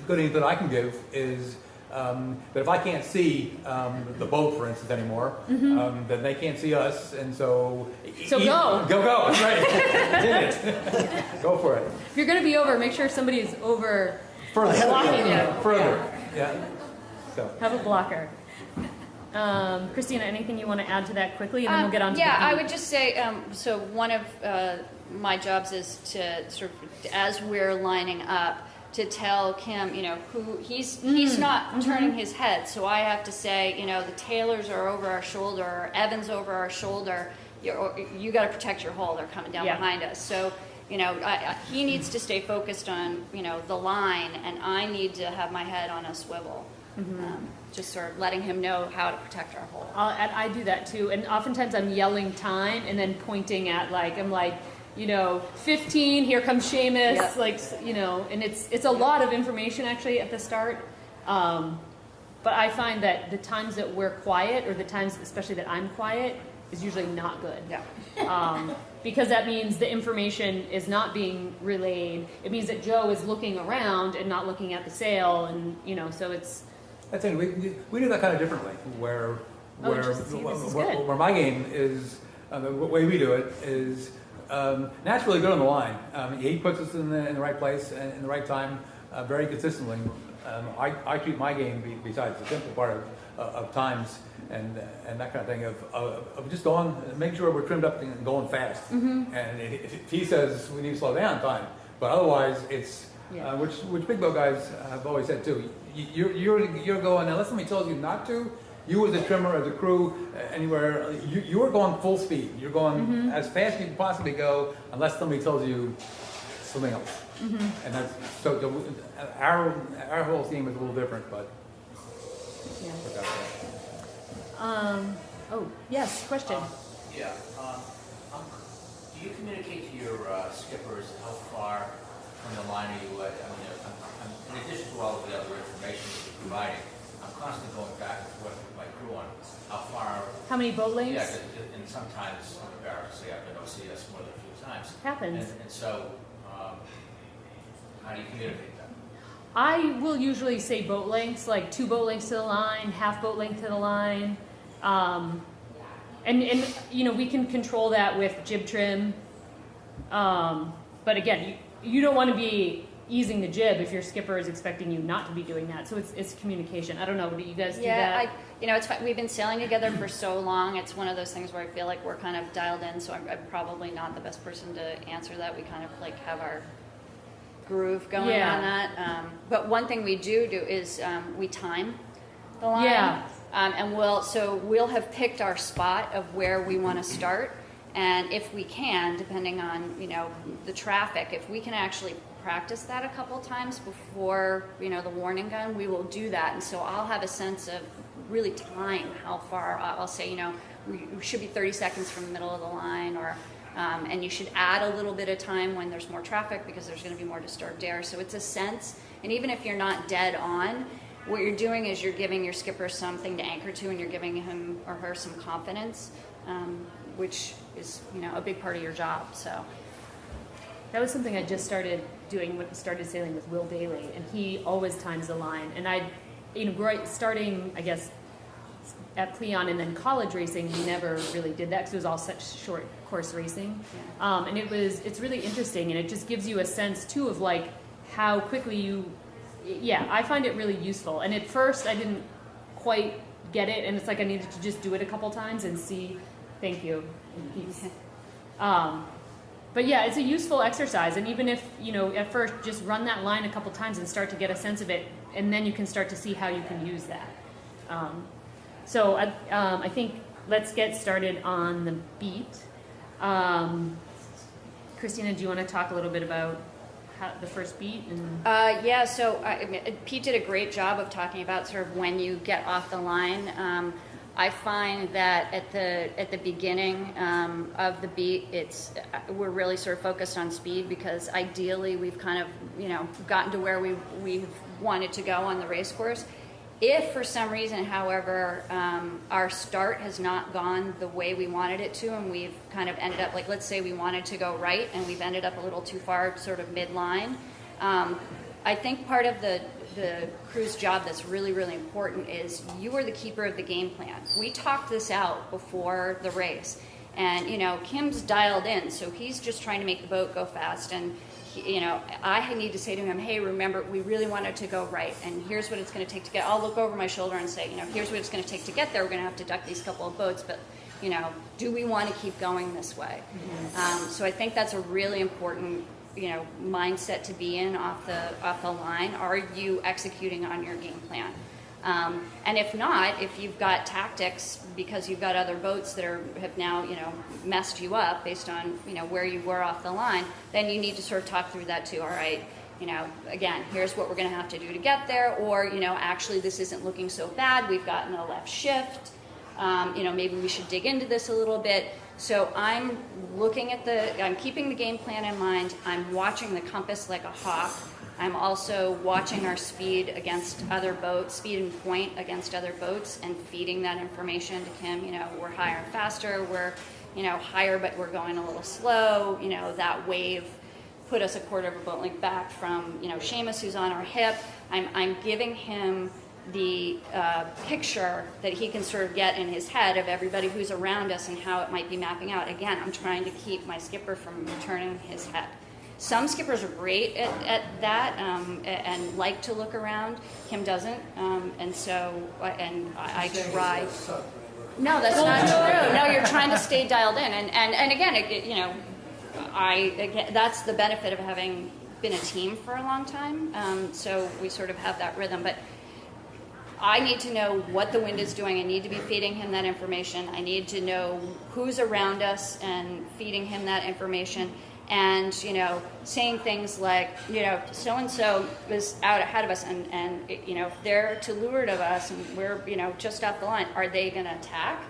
good thing that I can give is that if I can't see the boat, for instance, anymore, then they can't see us, and so... So go. Go, that's right. Did it. Go for it. If you're going to be over, make sure somebody's over Further. blocking you. Further. Yeah. So. Have a blocker. Christina, anything you want to add to that quickly, and then we'll get on to Yeah, the I beat. would just say, so one of my jobs is to sort of, as we're lining up, to tell Kim, you know, who he's not turning his head, so I have to say, you know, the Taylors are over our shoulder, or Evans over our shoulder. You got to protect your hole; they're coming down Yeah. behind us. So, you know, he needs to stay focused on, you know, the line, and I need to have my head on a swivel. Just sort of letting him know how to protect our hole. I do that too, and oftentimes I'm yelling time and then pointing at I'm like, you know, 15. Here comes Seamus. Yeah. Like, you know, and it's a lot of information actually at the start. But I find that the times that we're quiet, or the times especially that I'm quiet, is usually not good. Yeah. Because that means the information is not being relayed. It means that Joe is looking around and not looking at the sail, and you know, so it's. That's it. We do that kind of differently, where this is good. where my game is, the way we do it is Nat's really good on the line. He puts us in the right place and in the right time very consistently. I treat my game, besides the simple part of times and that kind of thing, of just going, making sure we're trimmed up and going fast. And if he says we need to slow down, fine. But otherwise, it's Yeah. which big boat guys have always said too. You're going, unless somebody tells you not to. You as a trimmer, as a crew, anywhere, you are going full speed. You're going as fast as you can possibly go, unless somebody tells you something else. And that's so. Our whole scheme is a little different, but. Yeah. But that's it. Oh yes, question. Yeah. Do you communicate to your skippers how far from the line are you at? I mean, in addition to all of the other information that you're providing, I'm constantly going back and forth with my crew on how far. How many boat lengths? Yeah, and sometimes I'm embarrassed to say I've been OCS more than a few times. Happens. And so, how do you communicate that? I will usually say boat lengths, like 2 boat lengths to the line, half boat length to the line. And you know, we can control that with jib trim. But again, you don't want to be easing the jib if your skipper is expecting you not to be doing that. So it's communication. I don't know, do you guys do that? You know, it's fun. We've been sailing together for so long. It's one of those things where I feel like we're kind of dialed in, so I'm probably not the best person to answer that. We kind of like have our groove going Yeah. on that. But one thing we do is we time the line. Yeah. And we'll have picked our spot of where we want to start. And if we can, depending on, you know, the traffic, if we can actually practice that a couple times before, you know, the warning gun, we will do that. And so I'll have a sense of really time how far. I'll say, you know, we should be 30 seconds from the middle of the line, or and you should add a little bit of time when there's more traffic because there's going to be more disturbed air. So it's a sense. And even if you're not dead on, what you're doing is you're giving your skipper something to anchor to, and you're giving him or her some confidence, which is, you know, a big part of your job. So That was something I just started doing when I started sailing with Will Bailey, and he always times the line. And I, you know, starting, I guess, at Cleon and then college racing, we never really did that because it was all such short course racing. Yeah. And it's really interesting, and it just gives you a sense too of like how quickly you, I find it really useful. And at first I didn't quite get it, and it's like I needed to just do it a couple times and see, thank you, and peace. But yeah, it's a useful exercise, and even if, you know, at first just run that line a couple times and start to get a sense of it, and then you can start to see how you can use that. So I think let's get started on the beat. Christina, do you want to talk a little bit about the first beat? And so Pete did a great job of talking about sort of when you get off the line. I find that at the beginning of the beat, we're really sort of focused on speed, because ideally we've kind of, you know, gotten to where we've wanted to go on the race course. If for some reason, however, our start has not gone the way we wanted it to, and we've kind of ended up, like, let's say we wanted to go right and we've ended up a little too far sort of midline, I think part of the crew's job that's really, really important is you are the keeper of the game plan. We talked this out before the race, and, you know, Kim's dialed in, so he's just trying to make the boat go fast, and you know, I need to say to him, hey, remember, we really wanted to go right, and here's what it's going to take to get. I'll look over my shoulder and say, you know, here's what it's going to take to get there. We're going to have to duck these couple of boats, but, you know, do we want to keep going this way? So I think that's a really important, you know, mindset to be in off the line. Are you executing on your game plan? And if not, if you've got tactics because you've got other boats that have now, you know, messed you up based on, you know, where you were off the line, then you need to sort of talk through that too. All right, you know, again, here's what we're going to have to do to get there, or, you know, actually this isn't looking so bad. We've gotten a left shift. You know, maybe we should dig into this a little bit. So I'm looking at I'm keeping the game plan in mind. I'm watching the compass like a hawk. I'm also watching our speed against other boats, speed and point against other boats, and feeding that information to Kim. You know, we're higher and faster, we're, you know, higher but we're going a little slow. You know, that wave put us a quarter of a boat length back from, you know, Seamus, who's on our hip. I'm giving him the picture that he can sort of get in his head of everybody who's around us and how it might be mapping out. Again, I'm trying to keep my skipper from turning his head. Some skippers are great at that and like to look around. Kim doesn't, and so I try. No, that's not true. No, you're trying to stay dialed in, and again, you know, that's the benefit of having been a team for a long time. So we sort of have that rhythm, but I need to know what the wind is doing. I need to be feeding him that information. I need to know who's around us and feeding him that information. And, you know, saying things like, you know, so-and-so is out ahead of us, and you know, they're to leeward of us, and we're, you know, just off the line. Are they going to attack?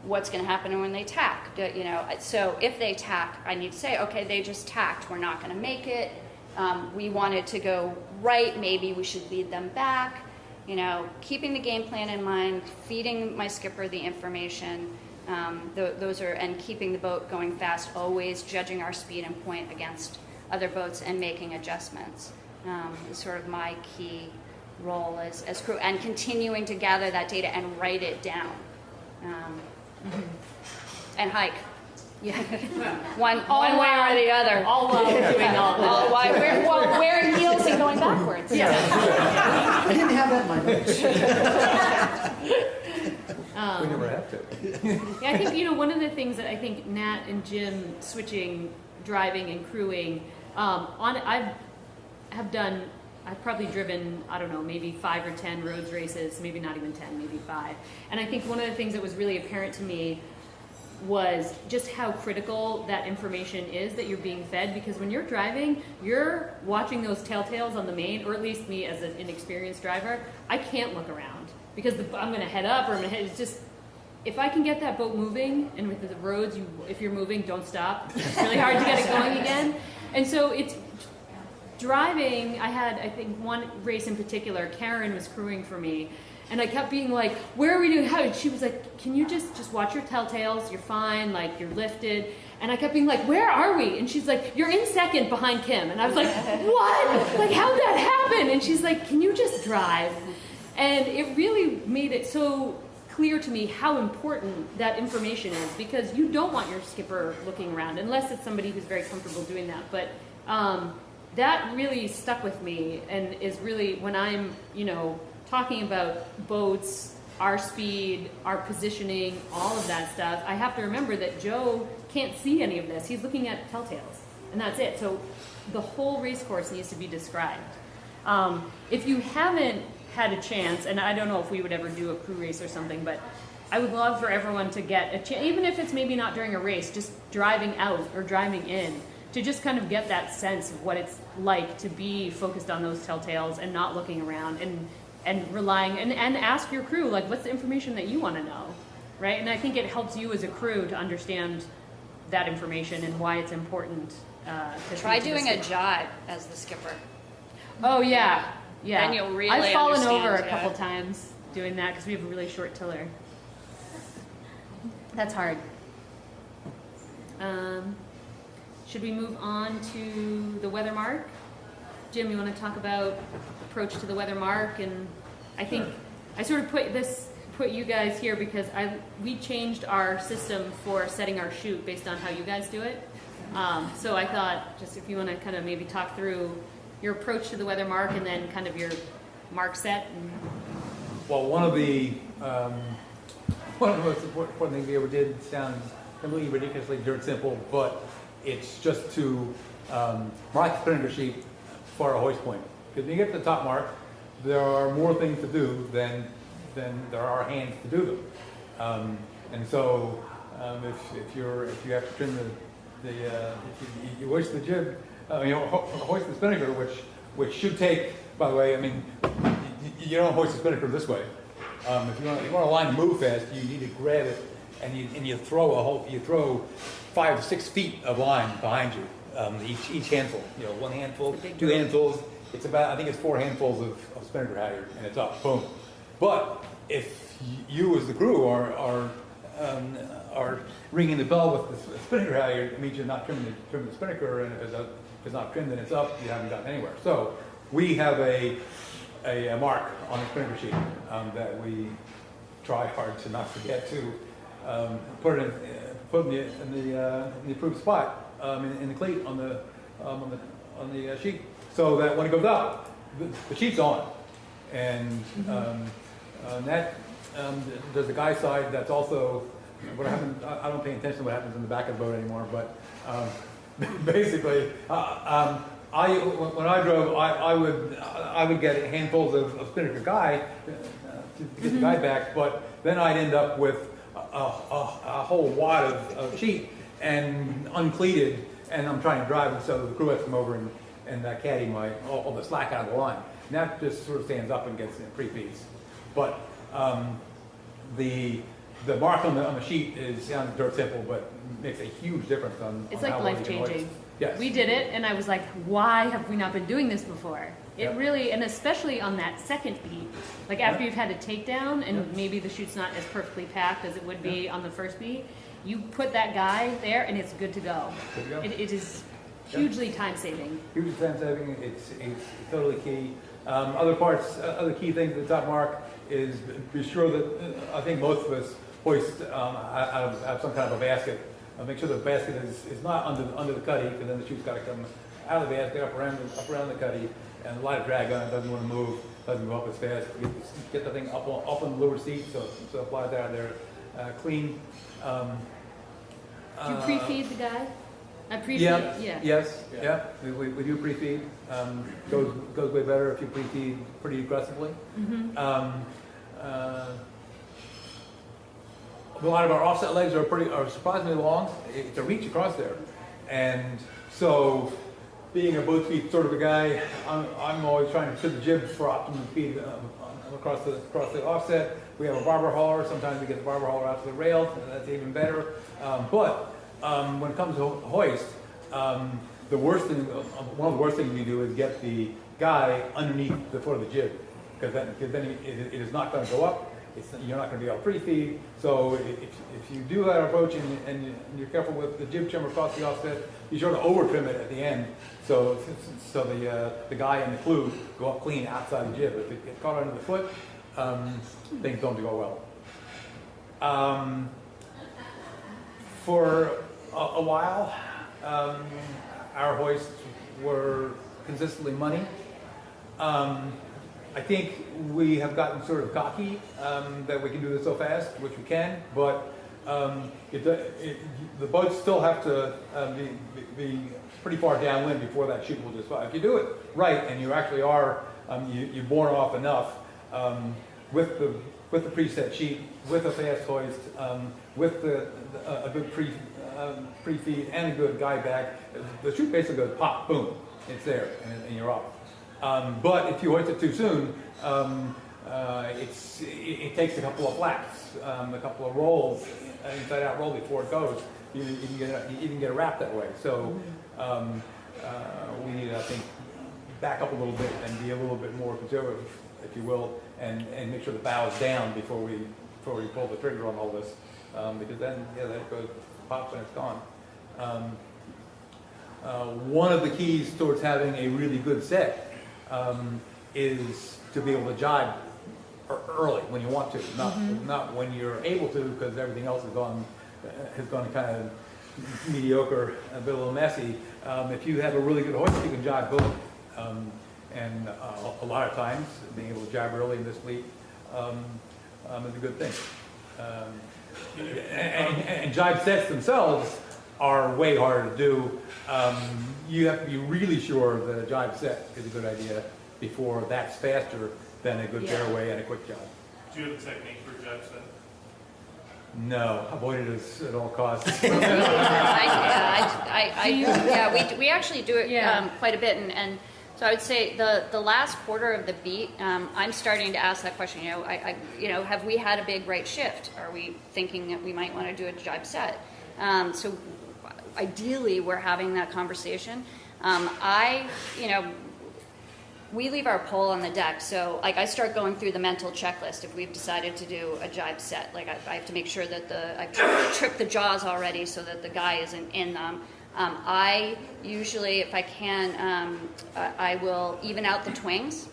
What's going to happen when they tack? You know, so if they tack, I need to say, okay, they just tacked. We're not going to make it. We wanted to go right. Maybe we should lead them back. You know, keeping the game plan in mind, feeding my skipper the information. Those are, and keeping the boat going fast, always judging our speed and point against other boats and making adjustments is sort of my key role as crew, and continuing to gather that data and write it down. And hike. Yeah. one way or the other. All while doing all that. All while wearing heels and going backwards. Yeah. I didn't have that in my notes. We never have to. Yeah, I think, you know, one of the things that I think Nat and Jim switching driving and crewing I've probably driven, I don't know, maybe 5 or 10 roads races, maybe not even 10, maybe 5. And I think one of the things that was really apparent to me was just how critical that information is that you're being fed, because when you're driving, you're watching those telltales on the main, or at least me as an inexperienced driver, I can't look around because I'm going to head up, or I'm going to head, it's just, if I can get that boat moving, and with the roads, if you're moving, don't stop. It's really hard to get it going again. And so it's driving. I had, I think, one race in particular, Karen was crewing for me, and I kept being like, where are we doing? How? She was like, can you just watch your telltales? You're fine, like, you're lifted. And I kept being like, where are we? And she's like, you're in second behind Kim. And I was like, what? Like, how'd that happen? And she's like, can you just drive? And it really made it so clear to me how important that information is, because you don't want your skipper looking around unless it's somebody who's very comfortable doing that. But that really stuck with me, and is really when I'm, you know, talking about boats, our speed, our positioning, all of that stuff, I have to remember that Joe can't see any of this. He's looking at telltales, and that's it. So the whole race course needs to be described. If you haven't had a chance, and I don't know if we would ever do a crew race or something, but I would love for everyone to get a chance, even if it's maybe not during a race, just driving out or driving in, to just kind of get that sense of what it's like to be focused on those telltales and not looking around, and and relying, and ask your crew, like, what's the information that you want to know, right? And I think it helps you as a crew to understand that information and why it's important. To Try feed to the doing a skipper. jibe as the skipper. Oh yeah, yeah. Then you'll really I've fallen understand, over a yeah. couple times doing that because we have a really short tiller. That's hard. Should we move on to the weather mark? Jim, you want to talk about approach to the weather mark? And I think I sort of put you guys here because we changed our system for setting our chute based on how you guys do it. So I thought, just if you want to kind of maybe talk through your approach to the weather mark and then kind of your mark set. Well, one of the most important things we ever did sounds completely ridiculously dirt simple, but it's just to mark the spinnaker sheet for a hoist point. Because when you get to the top mark, there are more things to do than there are hands to do them. And so if you have to trim if you hoist the jib, hoist the spinnaker, which should take, by the way, I mean, you don't hoist the spinnaker this way. If you want a line to move fast, you need to grab it and you throw 5 or 6 feet of line behind you, each handful. 1 handful, 2 handfuls. It's about, I think it's 4 handfuls of spinnaker halyard, and it's up, boom. But if you as the crew are ringing the bell with the spinnaker halyard, it means you're not trimming the spinnaker, and if it's not trimmed and it's up, you haven't gotten anywhere. So we have a mark on the spinnaker sheet that we try hard to not forget to put in the approved spot in the cleat on the sheet, so that when it goes up, the sheet's on, and there's a guy side that's also what happens. I don't pay attention to what happens in the back of the boat anymore, but basically, when I drove, I would get handfuls of spinnaker guy to get the guy back, but then I'd end up with a whole wad of sheet and uncleated, and I'm trying to drive it, so the crew has to come over and caddy all the slack out of the line. And that just sort of stands up and gets in pre-feeds. But the mark on the sheet sounds dirt simple, but makes a huge difference on It's on like how well you life can hoist. changing. Yes. We did it, and I was like, why have we not been doing this before? It Yep. really, and especially on that second beat, like after Yep. you've had a takedown and Yep. maybe the chute's not as perfectly packed as it would be on the first beat, you put that guy there and it's good to go. Good to go. It is hugely time saving. Huge time saving. It's totally key. Other key things at the top mark is be sure that I think most of us hoist out of some kind of a basket. Make sure the basket is not under the cuddy, because then the chute's got to come out of the basket up around the cuddy, and a lot of drag on it. Doesn't want to move. Doesn't go up as fast. Get the thing up on the lower seat, so it flies out of there clean. Do you pre-feed the guy? I pre-feed, Yeah. yeah. Yes. Yeah. We do pre-feed. Goes way better if you pre-feed pretty aggressively. A lot of our offset legs are surprisingly long. It's a reach across there, and so being a boat speed sort of a guy, I'm always trying to fit the jib for optimum speed across the offset. We have a barber hauler. Sometimes we get the barber hauler out to the rail, and that's even better. But when it comes to hoist, one of the worst things you do is get the guy underneath the foot of the jib, because then it is not going to go up. You're not going to be able to pre-feed. So if you do that approach and you're careful with the jib trim across the offset, be sure to over trim it at the end, so the guy and the clue go up clean outside the jib. If it gets caught under the foot, things don't go well. For a while, our hoists were consistently money. I think we have gotten sort of cocky that we can do this so fast, which we can, but the boats still have to be pretty far downwind before that chute will just fly. If you do it right and you actually are, you've borne off enough with the preset sheet, with a fast hoist, with a good pre-feed and a good guide back, the chute basically goes pop, boom, it's there, and you're off. But if you hoist it too soon, it takes a couple of flaps, a couple of rolls, inside out roll before it goes. You can get a wrap that way. So we need to, I think, back up a little bit and be a little bit more conservative, if you will, and make sure the bow is down before we pull the trigger on all this, because then that goes pops and it's gone. One of the keys towards having a really good set is to be able to jibe early when you want to, not when you're able to, because everything else has gone kind of mediocre, a bit a little messy. If you have a really good hoist, you can jibe boom. And a lot of times, being able to jibe early in this fleet is a good thing. And jibe sets themselves are way harder to do. You have to be really sure that a jibe set is a good idea before that's faster than a good fairway and a quick jibe. Do you have a technique for jibe set? No, avoid it at all costs. We actually do it Yeah. quite a bit, and so I would say the last quarter of the beat, I'm starting to ask that question. Have we had a big right shift? Are we thinking that we might want to do a jibe set? So ideally, we're having that conversation. We leave our pole on the deck, so I start going through the mental checklist if we've decided to do a jibe set. I have to make sure that I've tripped the jaws already so that the guy isn't in them. I usually, if I can, I will even out the twings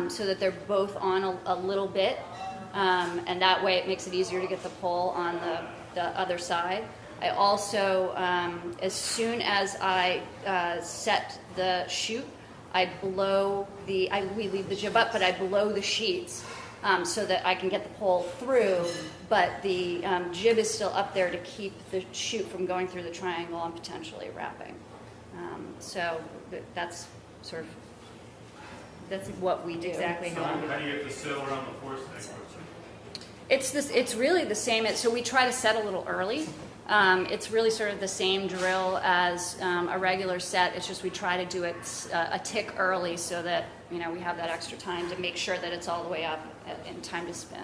so that they're both on a little bit, and that way it makes it easier to get the pole on the other side. I also, as soon as I set the chute, we leave the jib up, but I blow the sheets so that I can get the pole through, but the jib is still up there to keep the chute from going through the triangle and potentially wrapping. So that's what we do. Exactly So how we do how it. do you get the sail around the force neck? It's really the same. So we try to set a little early. It's really sort of the same drill as a regular set. It's just we try to do it a tick early so that we have that extra time to make sure that it's all the way up in time to spin.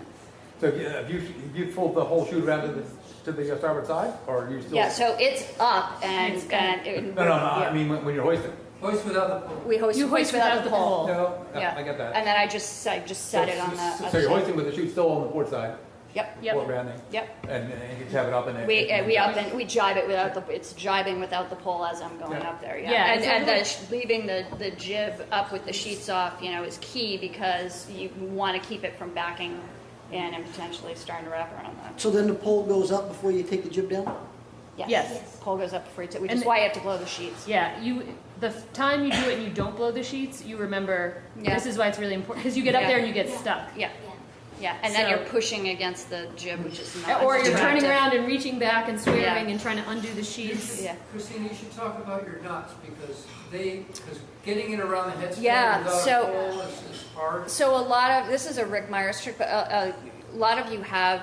So have you pulled the whole chute around to the starboard side, or are you still? Yeah, so it's up and No, I mean when you're hoisting. Hoist without the pole. we hoist without the pole. No, Yeah, I get that. And then I just set it on the. So you're hoisting with the chute still on the port side, Yep. port rounding, Yep. and you just have it up and We up and we jibe it without the. It's jibing without the pole as I'm going Yeah. up there. Yeah. Yeah, And it's leaving the jib up with the sheets off, is key because you want to keep it from backing in and potentially starting to wrap around that. So then the pole goes up before you take the jib down? Yes. Pole goes up before you which And is why you have to blow the sheets. Yeah, the time you do it and you don't blow the sheets, you remember. Yeah. This is why it's really important because you get up Yeah. there and you get stuck. Yeah. Yeah. And then So- you're pushing against the jib, which is not. Or you're attractive. turning around and reaching back and swearing Yeah. and trying to undo the sheets. Yeah. Christina, you should talk about your knots because getting it around the head Yeah, without so- a pole is hard. So this is a Rick Myers trick, but a lot of you have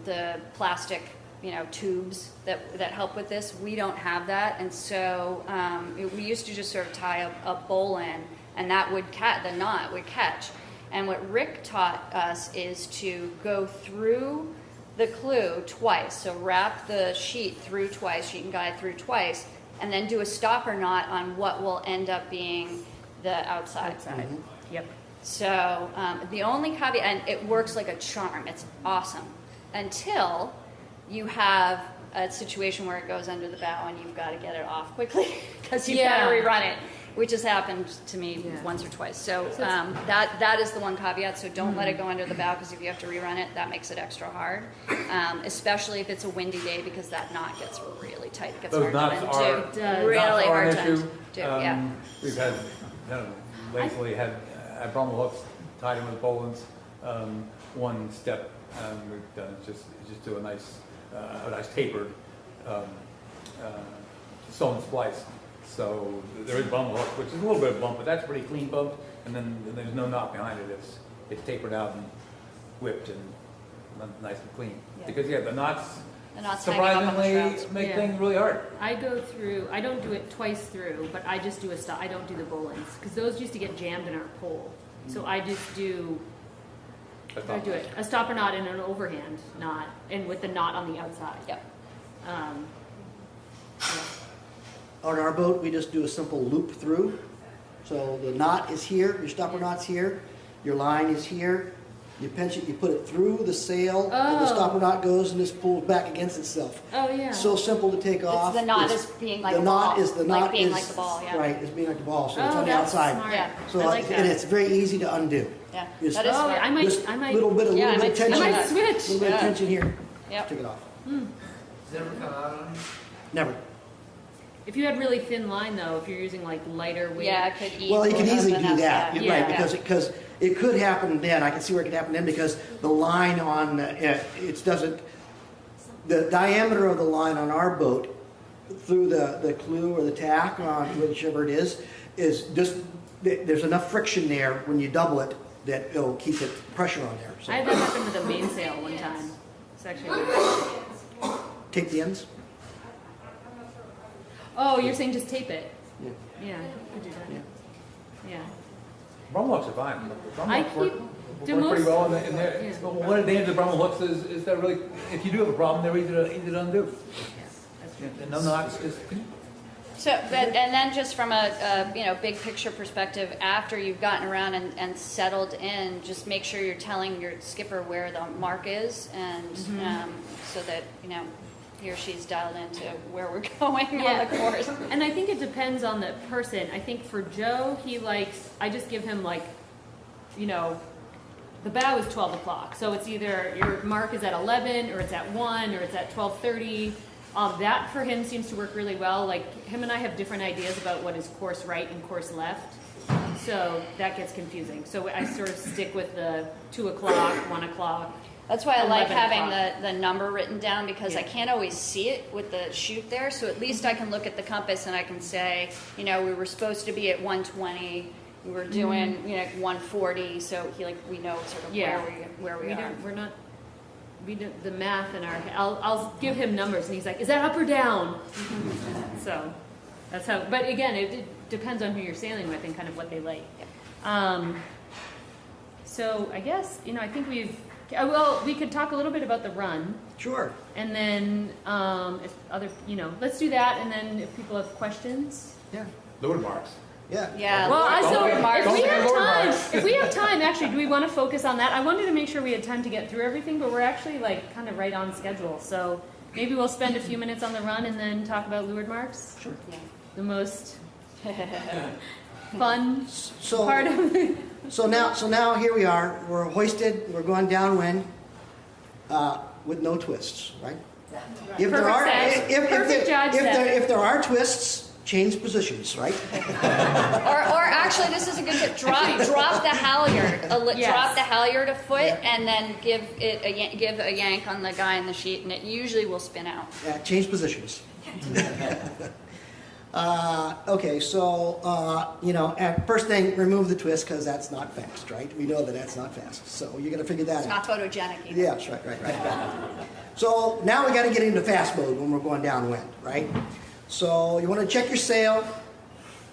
the plastic, tubes that help with this. We don't have that, and so we used to just sort of tie a bowl in, and that would the knot would catch. And what Rick taught us is to go through the clue twice. So wrap the sheet and guide through twice, and then do a stopper knot on what will end up being the outside. Yep. So the only caveat, and it works like a charm, it's awesome, until you have a situation where it goes under the bow and you've got to get it off quickly because you've got to rerun it, which has happened to me once or twice. So that is the one caveat, so don't let it go under the bow because if you have to rerun it, that makes it extra hard, especially if it's a windy day because that knot gets really tight. It gets Those hard to knots undo. are It does. Really knots are hard an to issue. undo, We've had lately had Brummel hooks tied in with bowlines. One step we've done is just do a nice tapered sewn splice. So there is Brummel hook, which is a little bit of bump, but that's pretty clean bump. And then there's no knot behind it. It's tapered out and whipped and nice and clean. Yeah. Because the knots The knots hanging up on the surprisingly shrouds. make Yeah. things really hard. I don't do it twice through, but I just do I don't do the bowlines because those used to get jammed in our pole. So I just do Gotta do it. A stopper knot and an overhand knot, and with the knot on the outside. Yep. Um, yeah. On our boat, we just do a simple loop through. So the knot is here, your stopper knot's here, your line is here. You pinch it, you put it through the sail, and the Oh. stopper knot goes and just pulls back against itself. Oh, yeah. So simple to take off. The knot It's- is being like the a knot ball. is the Like knot being is like the ball, yeah. right. It's being like the ball, so it's Oh, on the that's outside. smart. Yeah. So I like and that. it's very easy to undo. Yeah, Just- that is Oh, smart. I might, Just I might, little bit of Yeah, I little bit of might- tension. I might switch. Little bit of Yeah. tension here. Yep. Take it off. Does it ever come out on you? Never. If you had really thin line though, if you're using like lighter weight. Yeah, it could eat. Well, you can more easily than do that, Yeah. right? Because it could happen then. I can see where it could happen then because the line on it doesn't. The diameter of the line on our boat through the clew or the tack on whichever it is just there's enough friction there when you double it that it'll keep it pressure on there. So I had that happen with a mainsail one time. It's actually. take the ends. Oh, you're saying just tape it? Yeah. Yeah, I could do that. Yeah. Brum hooks are fine. Brum I hooks work, keep- work do pretty most- well. And they're, Yeah. one advantage of Brum hooks is that really, if you do have a problem, they're easy to undo. That's true. And no knots, just So, and then just from a big picture perspective, after you've gotten around and settled in, just make sure you're telling your skipper where the mark is, and so that he or she's dialed into where we're going on the course. And I think it depends on the person. I think for Joe, I just give him the bow is 12 o'clock. So it's either your mark is at 11 or it's at 1 or it's at 12:30. That for him seems to work really well. Like him and I have different ideas about what is course right and course left. So that gets confusing. So I sort of stick with the 2 o'clock, 1 o'clock. That's why I like 11 having o'clock. the number written down because I Yeah. can't always see it with the chute there. So at least I can look at the compass and I can say, we were supposed to be at 120. We were doing 140. So we know sort of Yeah. where we are. We do the math in our head. I'll give him numbers and he's like, is that up or down? So that's how, but again, it depends on who you're sailing with and kind of what they like. So I guess, I think we could talk a little bit about the run Sure. and then if other, let's do that. And then if people have questions. Yeah. Lure marks. Yeah. Yeah. Well, Lord- so Lord Mark- if we Don't have say Lord time, Marks. if we have time, actually, do we want to focus on that? I wanted to make sure we had time to get through everything, but we're actually kind of right on schedule. So maybe we'll spend a few minutes on the run and then talk about lured marks. Sure. Yeah. The most fun So part of it. So now here we are. We're hoisted. We're going downwind with no twists, right? If Perfect set. Perfect judge set. if there are twists, change positions, right? Or actually, this is a good tip. Drop the halyard. Yes. Drop the halyard a foot, Yeah. and then give a yank on the guy in the sheet, and it usually will spin out. Change positions. Okay, so at first thing, remove the twist because that's not fast, right? We know that that's not fast, so you got to figure that It's out. not photogenic either. Yes, right. So now we got to get into fast mode when we're going downwind, right? So you want to check your sail,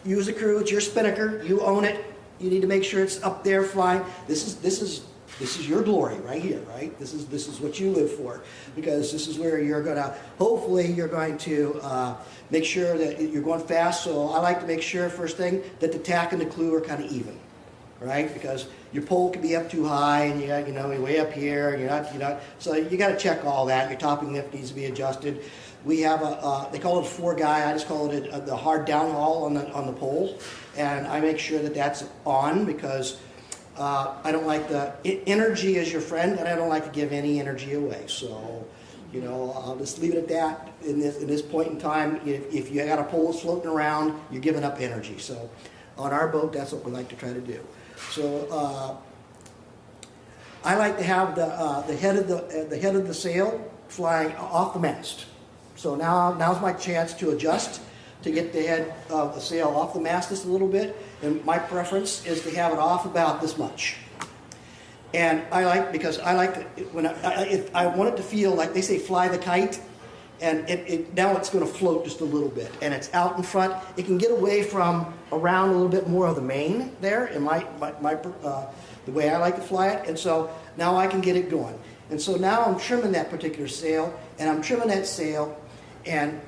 use the crew. It's your spinnaker. You own it. You need to make sure it's up there flying. This is your glory right here, right? This is what you live for because this is where you're gonna. Hopefully, you're going to make sure that you're going fast. So I like to make sure first thing that the tack and the clew are kind of even. Right, because your pole could be up too high, and you're way up here, and you're not. So you got to check all that. Your topping lift needs to be adjusted. We have they call it a 4-guy. I just call it the hard downhaul on the pole, and I make sure that that's on because I don't like energy is your friend, and I don't like to give any energy away. So, I'll just leave it at that. In this point in time, if you got a pole floating around, you're giving up energy. So, on our boat, that's what we like to try to do. So I like to have the head of the sail flying off the mast. So now's my chance to adjust to get the head of the sail off the mast just a little bit. And my preference is to have it off about this much. And because I like when I want it to feel like they say fly the kite. And now it's going to float just a little bit, and it's out in front. It can get away from around a little bit more of the main there, in the way I like to fly it. And so Now I can get it going. And so now I'm trimming that particular sail, and I'm trimming that sail, and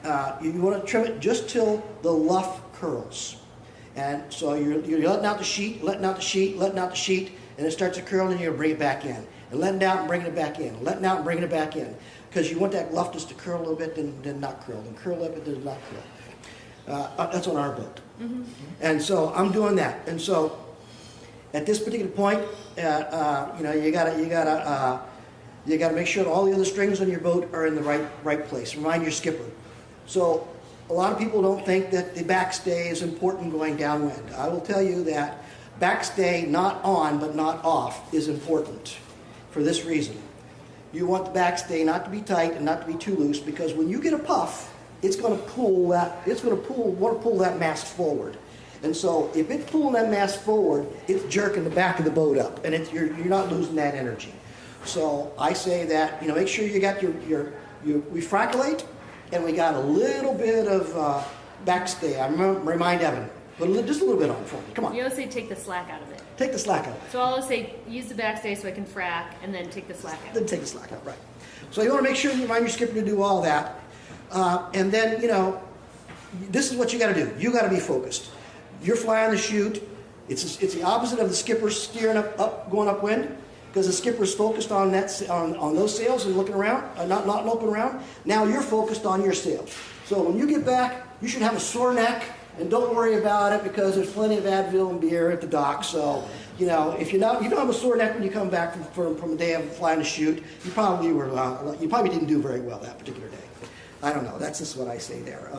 you want to trim it just till the luff curls. And so you're letting out the sheet, letting out the sheet, letting out the sheet, and it starts to curl, and you're going to bring it back in. And letting out and bringing it back in, letting out and bringing it back in. Because you want that luff just to curl a little bit, then not curl, then curl a little bit, then not curl. That's on our boat. Mm-hmm. And so I'm doing that. And so at this particular point, you know, you gotta make sure that all the other strings on your boat are in the right place. Remind your skipper. So a lot of people don't think that the backstay is important going downwind. I will tell you that backstay not on but not off is important for this reason. You want the backstay not to be tight and not to be too loose, because when you get a puff, it's going to pull that mast forward. And so if it's pulling that mast forward, it's jerking the back of the boat up, and you're not losing that energy. So I say that, you know, make sure you got we fracculate, and we got a little bit of backstay. I remind Evan, just a little bit on for me. Come on. You always say take the slack out of it. Take the slack out. So I'll always say use the backstay so I can frack, and then take the slack out. Then take the slack out, right. So you want to make sure you remind your skipper to do all that. And then, you know, this is what you got to do. You got to be focused. You're flying the chute. It's the opposite of the skipper steering up going upwind, because the skipper's focused on on those sails and looking around, not looking around. Now you're focused on your sails. So when you get back, you should have a sore neck, and don't worry about it, because there's plenty of Advil and beer at the dock. So, you know, if you don't have a sore neck when you come back from a day of flying the chute, you probably didn't do very well that particular day. I don't know. That's just what I say there.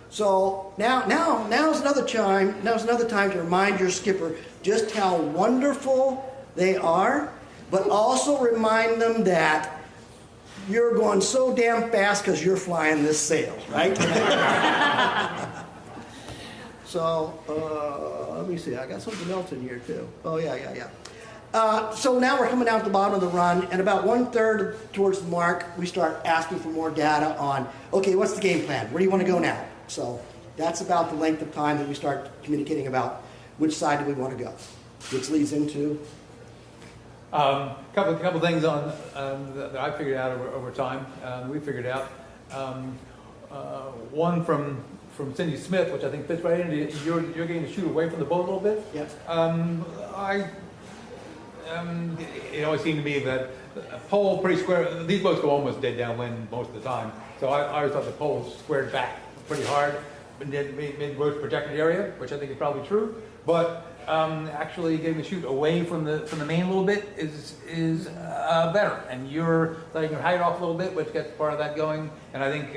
So now's another time to remind your skipper just how wonderful they are, but also remind them that you're going so damn fast because you're flying this sail, right? So let me see. I got something else in here too. Oh yeah. So now we're coming down to the bottom of the run, and about 1/3 towards the mark, we start asking for more data on, okay, what's the game plan? Where do you want to go now? So that's about the length of time that we start communicating about which side do we want to go, which leads into... Couple things on that I figured out over time. We figured out one from Cindy Smith, which I think fits right into you're getting to shoot away from the boat a little bit. Yep. It always seemed to me that a pole pretty square. These boats go almost dead downwind most of the time, so I always thought the pole squared back pretty hard, mid-road protected area, which I think is probably true. But actually getting the chute away from the main a little bit is better, and you're letting your height off a little bit, which gets part of that going. And I think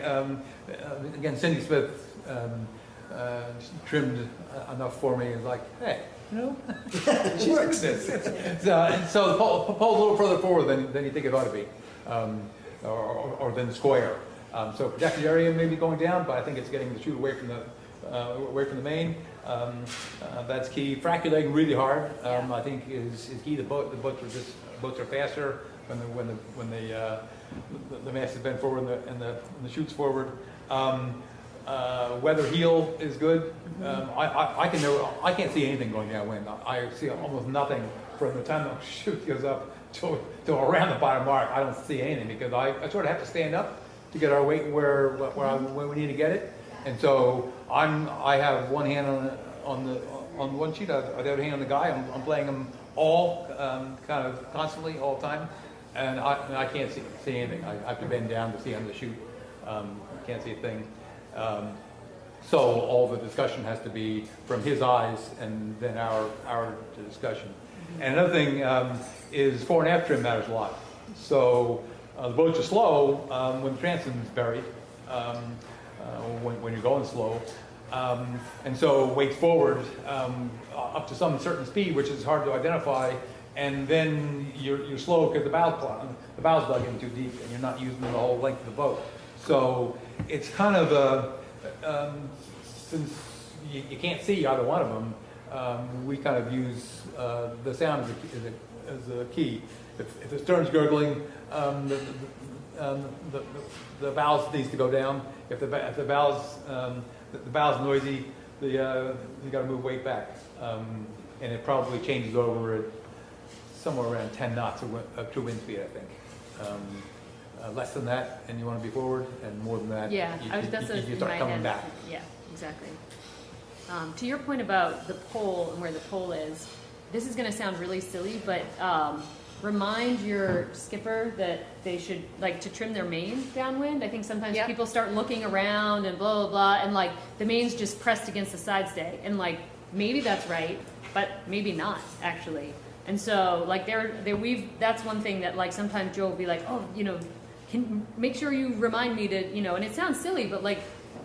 again, Cindy Smith trimmed enough for me. It's like, hey, you know, she likes this. So the pole's a little further forward than you think it ought to be, or than the square. So protected area may be going down, but I think it's getting the chute away from the main. That's key. Fracculating really hard, I think, is key. The boats are faster when the mast is bent forward and the chute's forward. Weather heel is good. I can't see anything going downwind. I see almost nothing from the time the chute goes up to around the bottom mark. I don't see anything because I sort of have to stand up to get our weight where we need to get it. And so I have one hand on one sheet, the other hand on the guy. I'm playing them all kind of constantly all the time, and I can't see anything. I have to bend down to see under the chute. Can't see a thing. So all the discussion has to be from his eyes, and then our discussion. And another thing is fore and aft trim matters a lot. So the boats are slow when the transom's buried. When you're going slow, and so weights forward up to some certain speed, which is hard to identify, and then you're slow because the bow's dug in too deep, and you're not using the whole length of the boat. So it's kind of since you can't see either one of them, we kind of use the sound as a key. If the stern's gurgling, the bows needs to go down. If the bow's noisy, you got to move weight back, and it probably changes over at somewhere around 10 knots of true wind speed, I think. Less than that, and you want to be forward, and more than that, Yeah, that's you in start my coming head. back. Yeah, exactly. To your point about the pole and where the pole is, this is going to sound really silly, but remind your skipper that they should like to trim their main downwind. I think sometimes Yep. people start looking around and blah blah blah, and like the main's just pressed against the side stay, and like maybe that's right, but maybe not actually. And so like that's one thing that like sometimes Joe will be like, oh, can make sure you remind me to, and it sounds silly, but like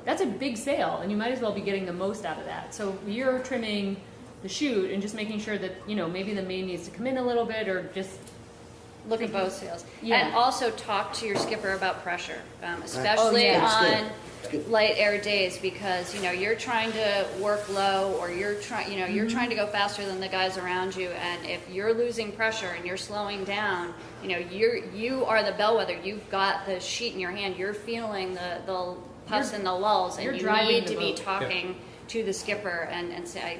that's a big sail, and you might as well be getting the most out of that. So you're trimming the chute and just making sure that, maybe the main needs to come in a little bit, or just Look at both sails. Yeah. And also talk to your skipper about pressure, especially yeah. That's good. on That's good. light air days, because you're trying to work low, or you're trying you're trying to go faster than the guys around you, and if you're losing pressure and you're slowing down, you are the bellwether. You've got the sheet in your hand. You're feeling the puffs and the lulls, and you're you driving need the to be boat. talking to the skipper and say,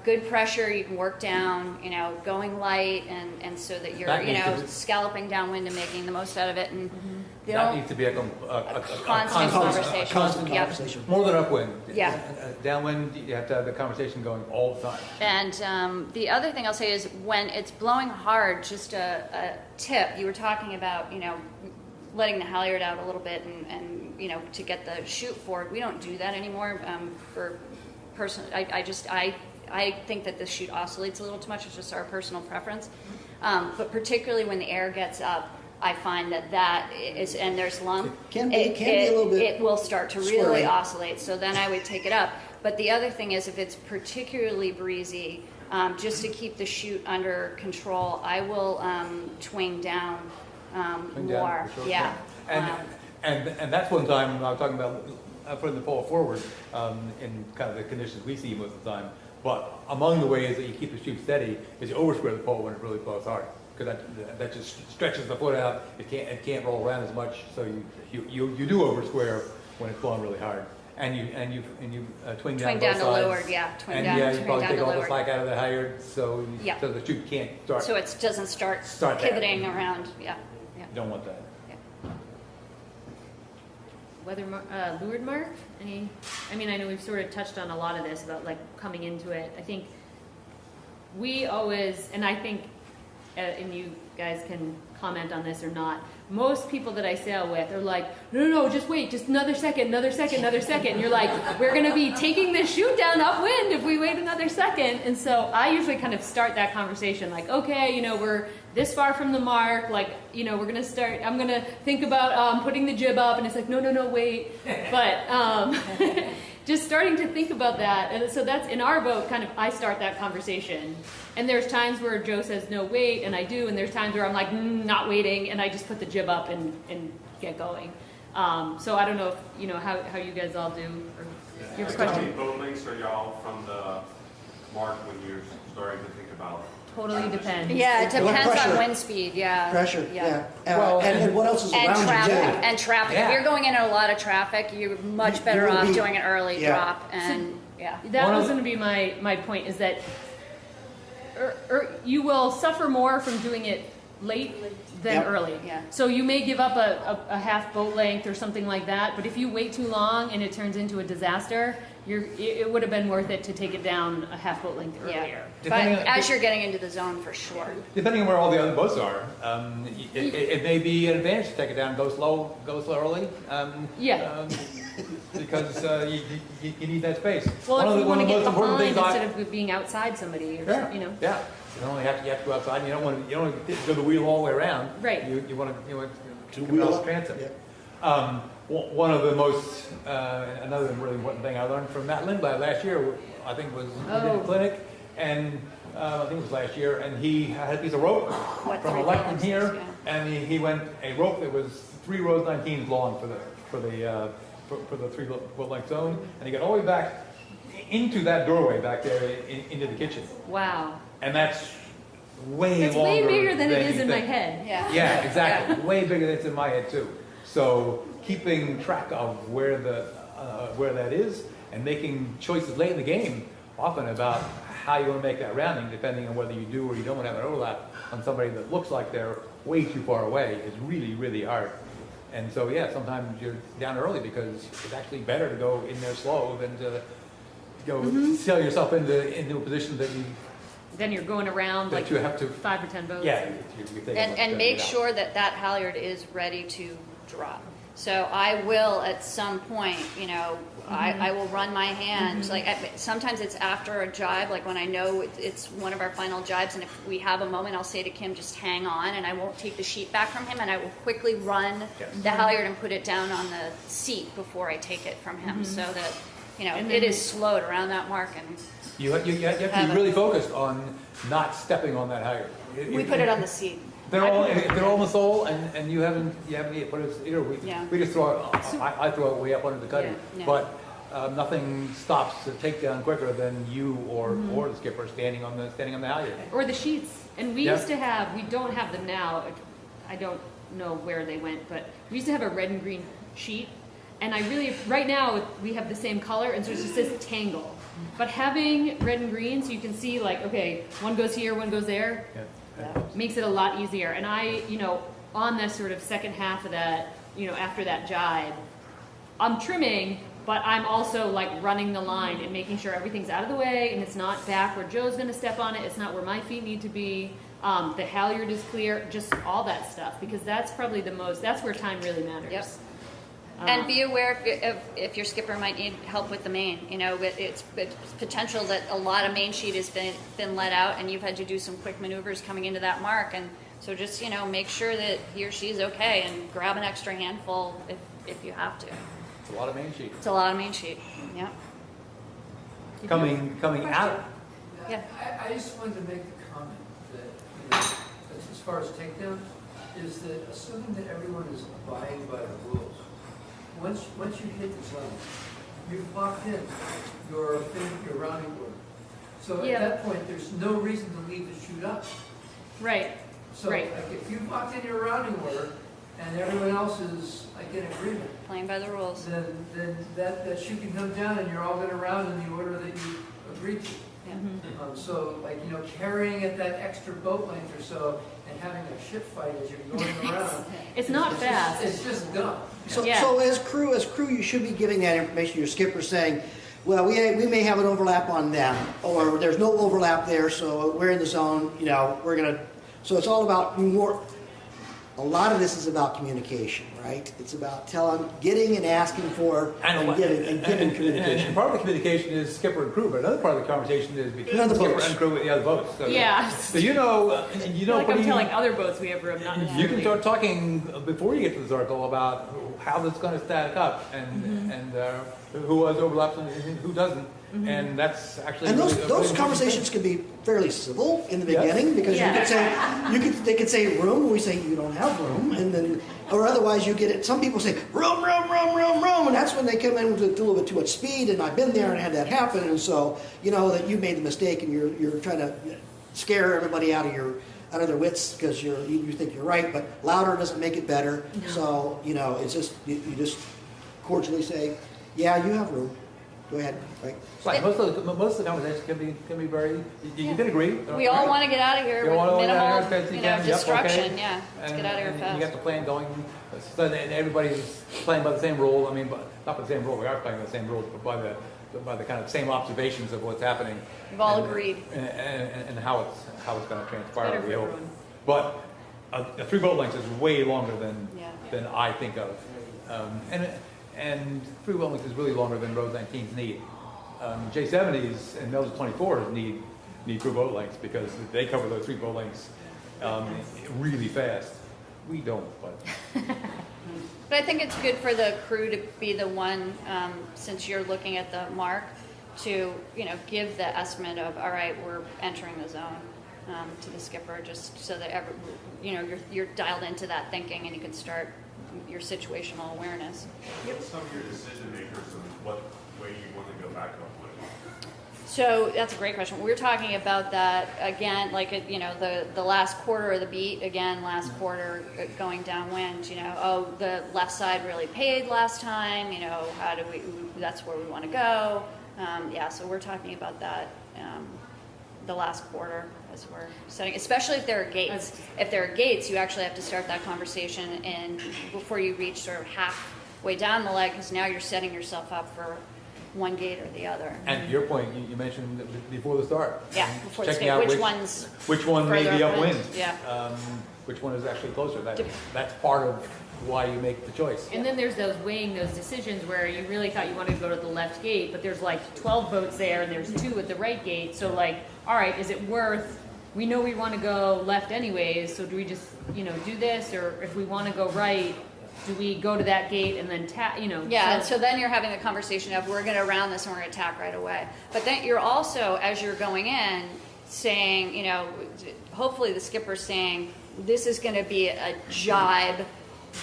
good pressure, you can work down, going light, and so that you're, That needs to be- scalloping downwind and making the most out of it. And they That don't- needs to be a constant conversation. Constant Yep. conversation. More than upwind. Yeah. Downwind, you have to have the conversation going all the time. And the other thing I'll say is when it's blowing hard, just a tip, you were talking about, letting the halyard out a little bit and to get the chute forward. We don't do that anymore for personal. I think that the chute oscillates a little too much. It's just our personal preference. But particularly when the air gets up, I find that is, and there's lump, It can be a little bit it will start to really swirly. oscillate. So then I would take it up. But the other thing is, if it's particularly breezy, just to keep the chute under control, I will twing down Swing down more. for sure. Yeah. And that's one time I was talking about putting the pole forward in kind of the conditions we see most of the time. But among the ways that you keep the chute steady is you oversquare the pole when it really blows hard, because that just stretches the foot out. It can't roll around as much, so you do oversquare when it's blowing really hard. And you twing down Twing down both to sides. leeward, yeah. Twing And down, yeah, you twing probably down take to all the leeward. slack out of the halyard, so Yeah. so the chute can't start. So it doesn't start Start that. pivoting around. Yeah. Yeah. You don't want that. Leeward mark? I know we've sort of touched on a lot of this about like coming into it. I think we always, and I think, and you guys can comment on this or not, most people that I sail with are like, no, just wait, just another second. And you're like, we're going to be taking this chute down upwind if we wait another second. And so I usually kind of start that conversation like, okay, we're this far from the mark, like, we're going to start, I'm going to think about putting the jib up. And it's like, no, wait. But just starting to think about that. And so that's in our boat, kind of, I start that conversation. And there's times where Joe says, no, wait, and I do. And there's times where I'm like, not waiting, and I just put the jib up and get going. So I don't know if, how you guys all do. Or you have a How many question? boat lengths are y'all from the mark when you're starting to think about? Totally depends. Yeah, it What depends pressure? on wind speed. Yeah. Pressure, yeah. Well, And what else is And around traffic. you, too? And traffic. Yeah. If you're going in a lot of traffic, you're much better You're gonna off be- doing an early yeah. drop. And yeah. That One of was the- going to be my point, is that you will suffer more from doing it late than Yep. early. Yeah. So you may give up a half boat length or something like that, but if you wait too long and it turns into a disaster, it would have been worth it to take it down a half boat length Yeah. earlier. But Depending on- as you're getting into the zone, for sure. Depending on where all the other boats are, it may be an advantage to take it down and go slowly. Yeah. Because you need that space. Well, if you want to get most important behind things instead of being outside somebody, or Yeah, you know. yeah. You have to go outside. You don't want to go the wheel all the way around. Right. You want to wheel up. transit. Yeah. One of the most another really important thing I learned from Matt Lindblad last year, I think was he did Oh. a clinic, and I think it was last year, and he had a piece of rope What, from 3 a lectern pounds? here, Yeah. and he went a rope that was 3 rows 19s long for the 3 foot length zone, and he got all the way back into that doorway back there into the kitchen, Wow. and that's way It's longer way bigger than it you is in my think. head. Yeah. Yeah, exactly. Way bigger than it's in my head too. So keeping track of where that is, and making choices late in the game, often about how you want to make that rounding, depending on whether you do or you don't have an overlap on somebody that looks like they're way too far away, is really, really hard. And so, yeah, sometimes you're down early because it's actually better to go in there slow than to go sell yourself into a position that you, Then you're going around that like you have to, 5 or 10 boats. yeah. you think about And make it out. sure that that halyard is ready to drop. So I will at some point, you know, I will run my hand, like sometimes it's after a jibe, like when I know it's one of our final jibes, and if we have a moment, I'll say to Kim, just hang on, and I won't take the sheet back from him, and I will quickly run Yes. the halyard and put it down on the seat before I take it from him, so that, you know, And it then- is slowed around that mark, and You have to be really focused on not stepping on that halyard. we put it on the seat. They're all in the sole, and you haven't yet put it here. Yeah. We just throw it. I throw it way up under the cutting, Yeah. but nothing stops the takedown quicker than you or the skipper standing on the halyard. Or the sheets. And we Yeah. used to have, we don't have them now. I don't know where they went, but we used to have a red and green sheet. And I really, right now, we have the same color, and so it just says tangle. But having red and green, so you can see like, okay, one goes here, one goes there, Yeah. makes it a lot easier. And I, you know, on the sort of second half of that, you know, after that jibe, I'm trimming, but I'm also like running the line and making sure everything's out of the way and it's not back where Joe's going to step on it. It's not where my feet need to be. The halyard is clear, just all that stuff, because that's probably that's where time really matters. Yep. And be aware if your skipper might need help with the main. You know, it's potential that a lot of main sheet has been let out, and you've had to do some quick maneuvers coming into that mark. And so just, you know, make sure that he or she is okay, and grab an extra handful if you have to. It's a lot of main sheet. It's a lot of main sheet. Yeah. Coming out. Yeah. I just wanted to make the comment that, as far as takedown, is that assuming that everyone is abiding by the rules, once you hit the zone, you've locked in your rounding order. So Yeah. at that point, there's no reason to leave the chute up. Right. So Right. like if you've locked in your rounding order and everyone else is like in agreement, Playing by the rules. then that chute can come down and you're all going to round in the order that you agreed to. Yeah. So like, you know, carrying at that extra boat length or so and having a ship fight as you're going around. It's not just- fast. It's just dumb. So, Yeah. so as crew, you should be giving that information to your skipper saying, well, we may have an overlap on them, or there's no overlap there, so we're in the zone, you know, so it's all about more, a lot of this is about communication, right? It's about getting and asking for and giving communication. And part of the communication is skipper and crew, but another part of the conversation is between Other skipper boats. and crew with the other boats. So, Yeah. So you know, I feel like I'm telling other boats we have room, not you necessarily. can start talking before you get to the circle about how that's going to stack up and who has overlaps and who doesn't. And that's actually And really those a really conversations can be fairly civil in the Yes. beginning, because Yeah. they could say room, and we say you don't have room, and then, or otherwise you get it, some people say room, and that's when they come in with a little bit too much speed, and I've been there and had that happen, and so, you know, that you made the mistake and you're trying to scare everybody out of their wits because you think you're right, but louder doesn't make it better. So, you know, it's just, you just cordially say, yeah, you have room. Go ahead, right? Right. Most of the conversations can be very. You can agree. We all want to get out of here You with wanna get out minimal, of here as fast as you you know, can. Yep, destruction. okay. Yeah, let's get out of here And fast. you got the plan going, so that everybody's playing by the same rule. I mean, not by the same rule. We are playing by the same rules, but by the kind of same observations of what's happening. We've all and- agreed. And how it's going to transpire. better We for hope. everyone. But a 3 boat lengths is way longer than Yeah. I think of, and 3 boat lengths is really longer than Rose 19s need. J70s and Mills 24s need 3 boat lengths because they cover those 3 boat lengths really fast. We don't, but But I think it's good for the crew to be the one, since you're looking at the mark, to, you know, give the estimate of, all right, we're entering the zone, to the skipper, just so that you're dialed into that thinking and you can start your situational awareness. What's some of your decision makers and what way you want to go back up with? So that's a great question. We were talking about that again, like, you know, the last quarter of the beat, again, last quarter going downwind, you know, oh, the left side really paid last time, you know, that's where we want to go. Yeah, so we're talking about that the last quarter as we're setting, especially if there are gates. If there are gates, you actually have to start that conversation and before you reach sort of halfway down the leg, because now you're setting yourself up for one gate or the other. And to your point, you mentioned before the start. Yeah, before the checking start, out which one may further be upwind. upwind. Yeah. Which one is actually closer. That's part of why you make the choice. And then there's those weighing those decisions where you really thought you wanted to go to the left gate, but there's like 12 boats there and there's 2 at the right gate. So like, all right, is it worth, we know we want to go left anyways, so do we just, do this? Or if we want to go right, do we go to that gate and then Yeah, and so then you're having the conversation of we're going to round this and we're going to attack right away. But then you're also, as you're going in, saying, hopefully the skipper's saying, this is going to be a jibe,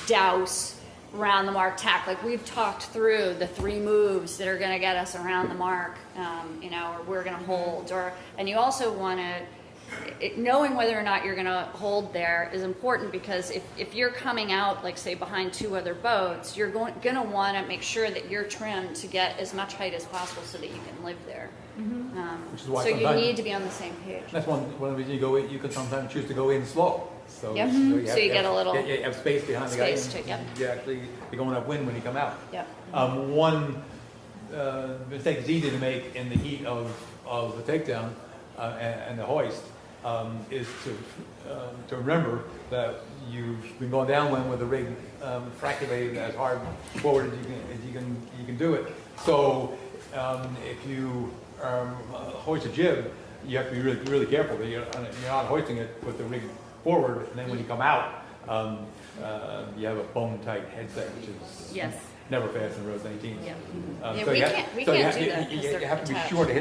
douse, round the mark tack. Like we've talked through the 3 moves that are going to get us around the mark, or we're going to hold. And you also want to, knowing whether or not you're going to hold there is important because if you're coming out, like say behind 2 other boats, you're going to want to make sure that you're trimmed to get as much height as possible so that you can live there. Which is why So you sometimes- need to be on the same page. That's one of the reasons you go in. You can sometimes choose to go in slow. So, Yep. you So you get a little you have space behind the guy. space to- yep. You're going upwind when you come out. Yep. One mistake is easy to make in the heat of the takedown and the hoist is to remember that you've been going downwind with the rig fracturated as hard forward as you can do it. So if you hoist a jib, you have to be really, really careful that you're not hoisting it with the rig forward, and then when you come out, you have a bone-tight headset, which is Yes. never fast in Rose 19. Yeah. Yeah, So we you can't- have, we so you can't have, do that 'cause you they're have to be attached. sure to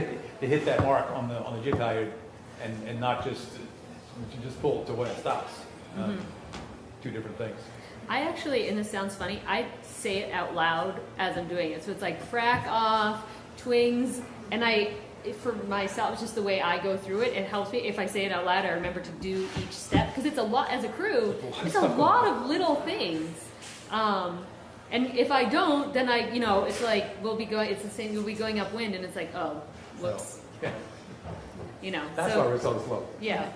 hit that mark on the jib halyard, and not just pull to when it stops. Mm-hmm. 2 different things. I actually, and this sounds funny, I say it out loud as I'm doing it. So it's like frack off, twings, and for myself, it's just the way I go through it. It helps me if I say it out loud. I remember to do each step because it's a lot as a crew. It's a lot of little things, and if I don't, then it's like we'll be going. It's the same. We'll be going upwind, and it's like, oh, whoops. Yeah. That's why we're so slow. Yeah.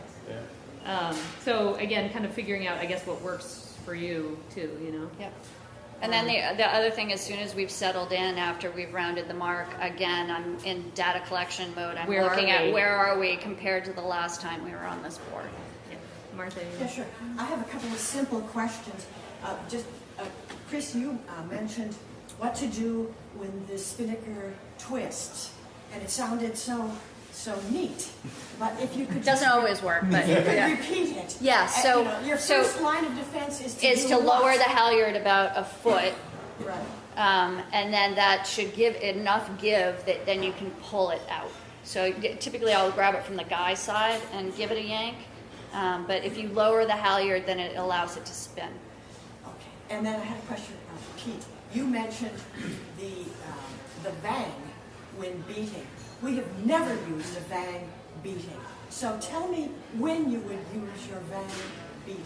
Yeah. So again, kind of figuring out, I guess, what works for you too. Yep. And then the other thing, as soon as we've settled in after we've rounded the mark, again, I'm in data collection mode. I'm Where are looking at we? where are we compared to the last time we were on this board. Yeah. Martha. Yeah, sure. I have a couple of simple questions. Chris, you mentioned what to do when the spinnaker twists, and it sounded so neat. But if you could Doesn't always work, but you could yeah. repeat it. Yeah, so- your so- first line of defense is Is do to lower what? the halyard about a foot, Right. and then that should give enough give that then you can pull it out. So typically I'll grab it from the guy side and give it a yank, but if you lower the halyard, then it allows it to spin. Okay. And then I had a question of Pete. You mentioned the vang when beating. We have never used a vang beating. So tell me when you would use your vang beating.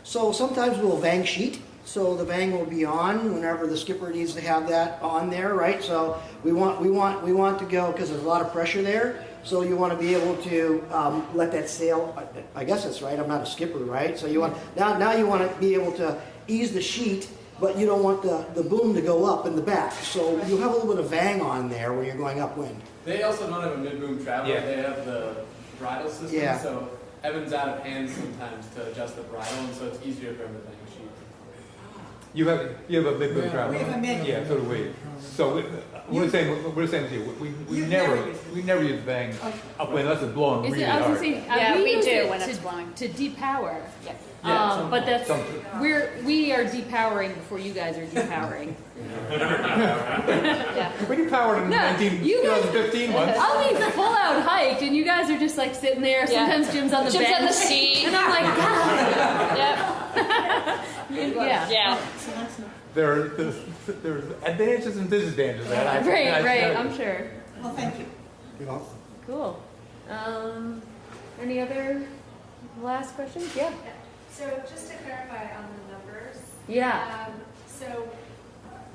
So sometimes we'll vang sheet, so the vang will be on whenever the skipper needs to have that on there, right? So we want to go, because there's a lot of pressure there, so you want to be able to let that sail. I guess that's right. I'm not a skipper, right? So you want now you want to be able to ease the sheet, but you don't want the boom to go up in the back. So you have a little bit of vang on there where you're going upwind. They also don't have a mid-boom traveler. Yeah. They have the bridle system. Yeah. So Evan's out of hands sometimes to adjust the bridle, and so it's easier for him to bang sheet. You have a big boom travel. We have a mid-boom. Yeah, so do we. So we're the same as you. We You've never never used it. we never use bang upwind unless it's blowing Is really it, I was hard. gonna say, Yeah, we use do it when it's blowing. to depower. Yeah. Yeah, But that's some- we are depowering before you guys are depowering. Yeah. We depowered in No, you guys- 2015 once. I'll be full out hiked, and you guys are just like sitting there. Yeah. Sometimes Jim's on the Jim's bench, on the seat. and I'm like, God. Yep. Yeah. Yeah. So that's not. There's advantages and disadvantages. to that. Right. I'm sure. Well, thank you. Cool. Any other last questions? Yeah. So just to clarify on the numbers. Yeah. So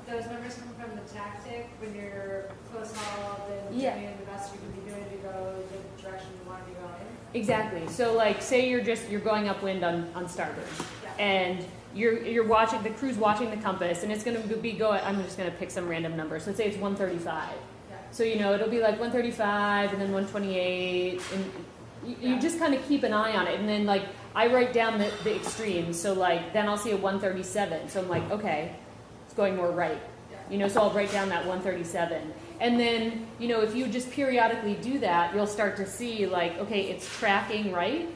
those numbers come from the tactic when you're close haul, then Yeah. doing the best you can be doing to go the direction you want to go. Exactly. So like, say you're going upwind on starboard, Yeah. and you're watching, the crew's watching the compass, and it's going to be going. I'm just going to pick some random number. So let's say it's 135. Yeah. So it'll be like 135, and then 128, and you just kind of keep an eye on it, and then like I write down the extremes. So like then I'll see a 137. So I'm like, okay, it's going more right. So I'll write down that 137. And then, if you just periodically do that, you'll start to see like, okay, it's tracking right,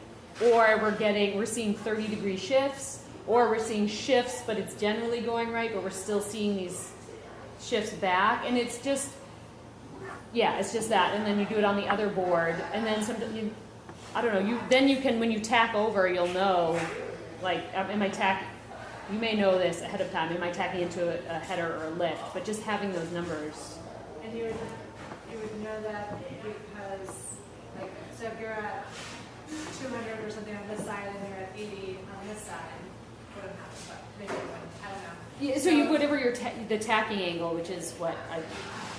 or we're seeing 30-degree shifts, or we're seeing shifts, but it's generally going right, but we're still seeing these shifts back. And it's just that. And then you do it on the other board, and then I don't know, then you can, when you tack over, you'll know, like, you may know this ahead of time, am I tacking into a header or a lift, but just having those numbers. And you would know that because, like, so if you're at 200 or something on this side and you're at 80 on this side, wouldn't happen, but maybe it would, I don't know. Yeah, so whatever the tacking angle, which is what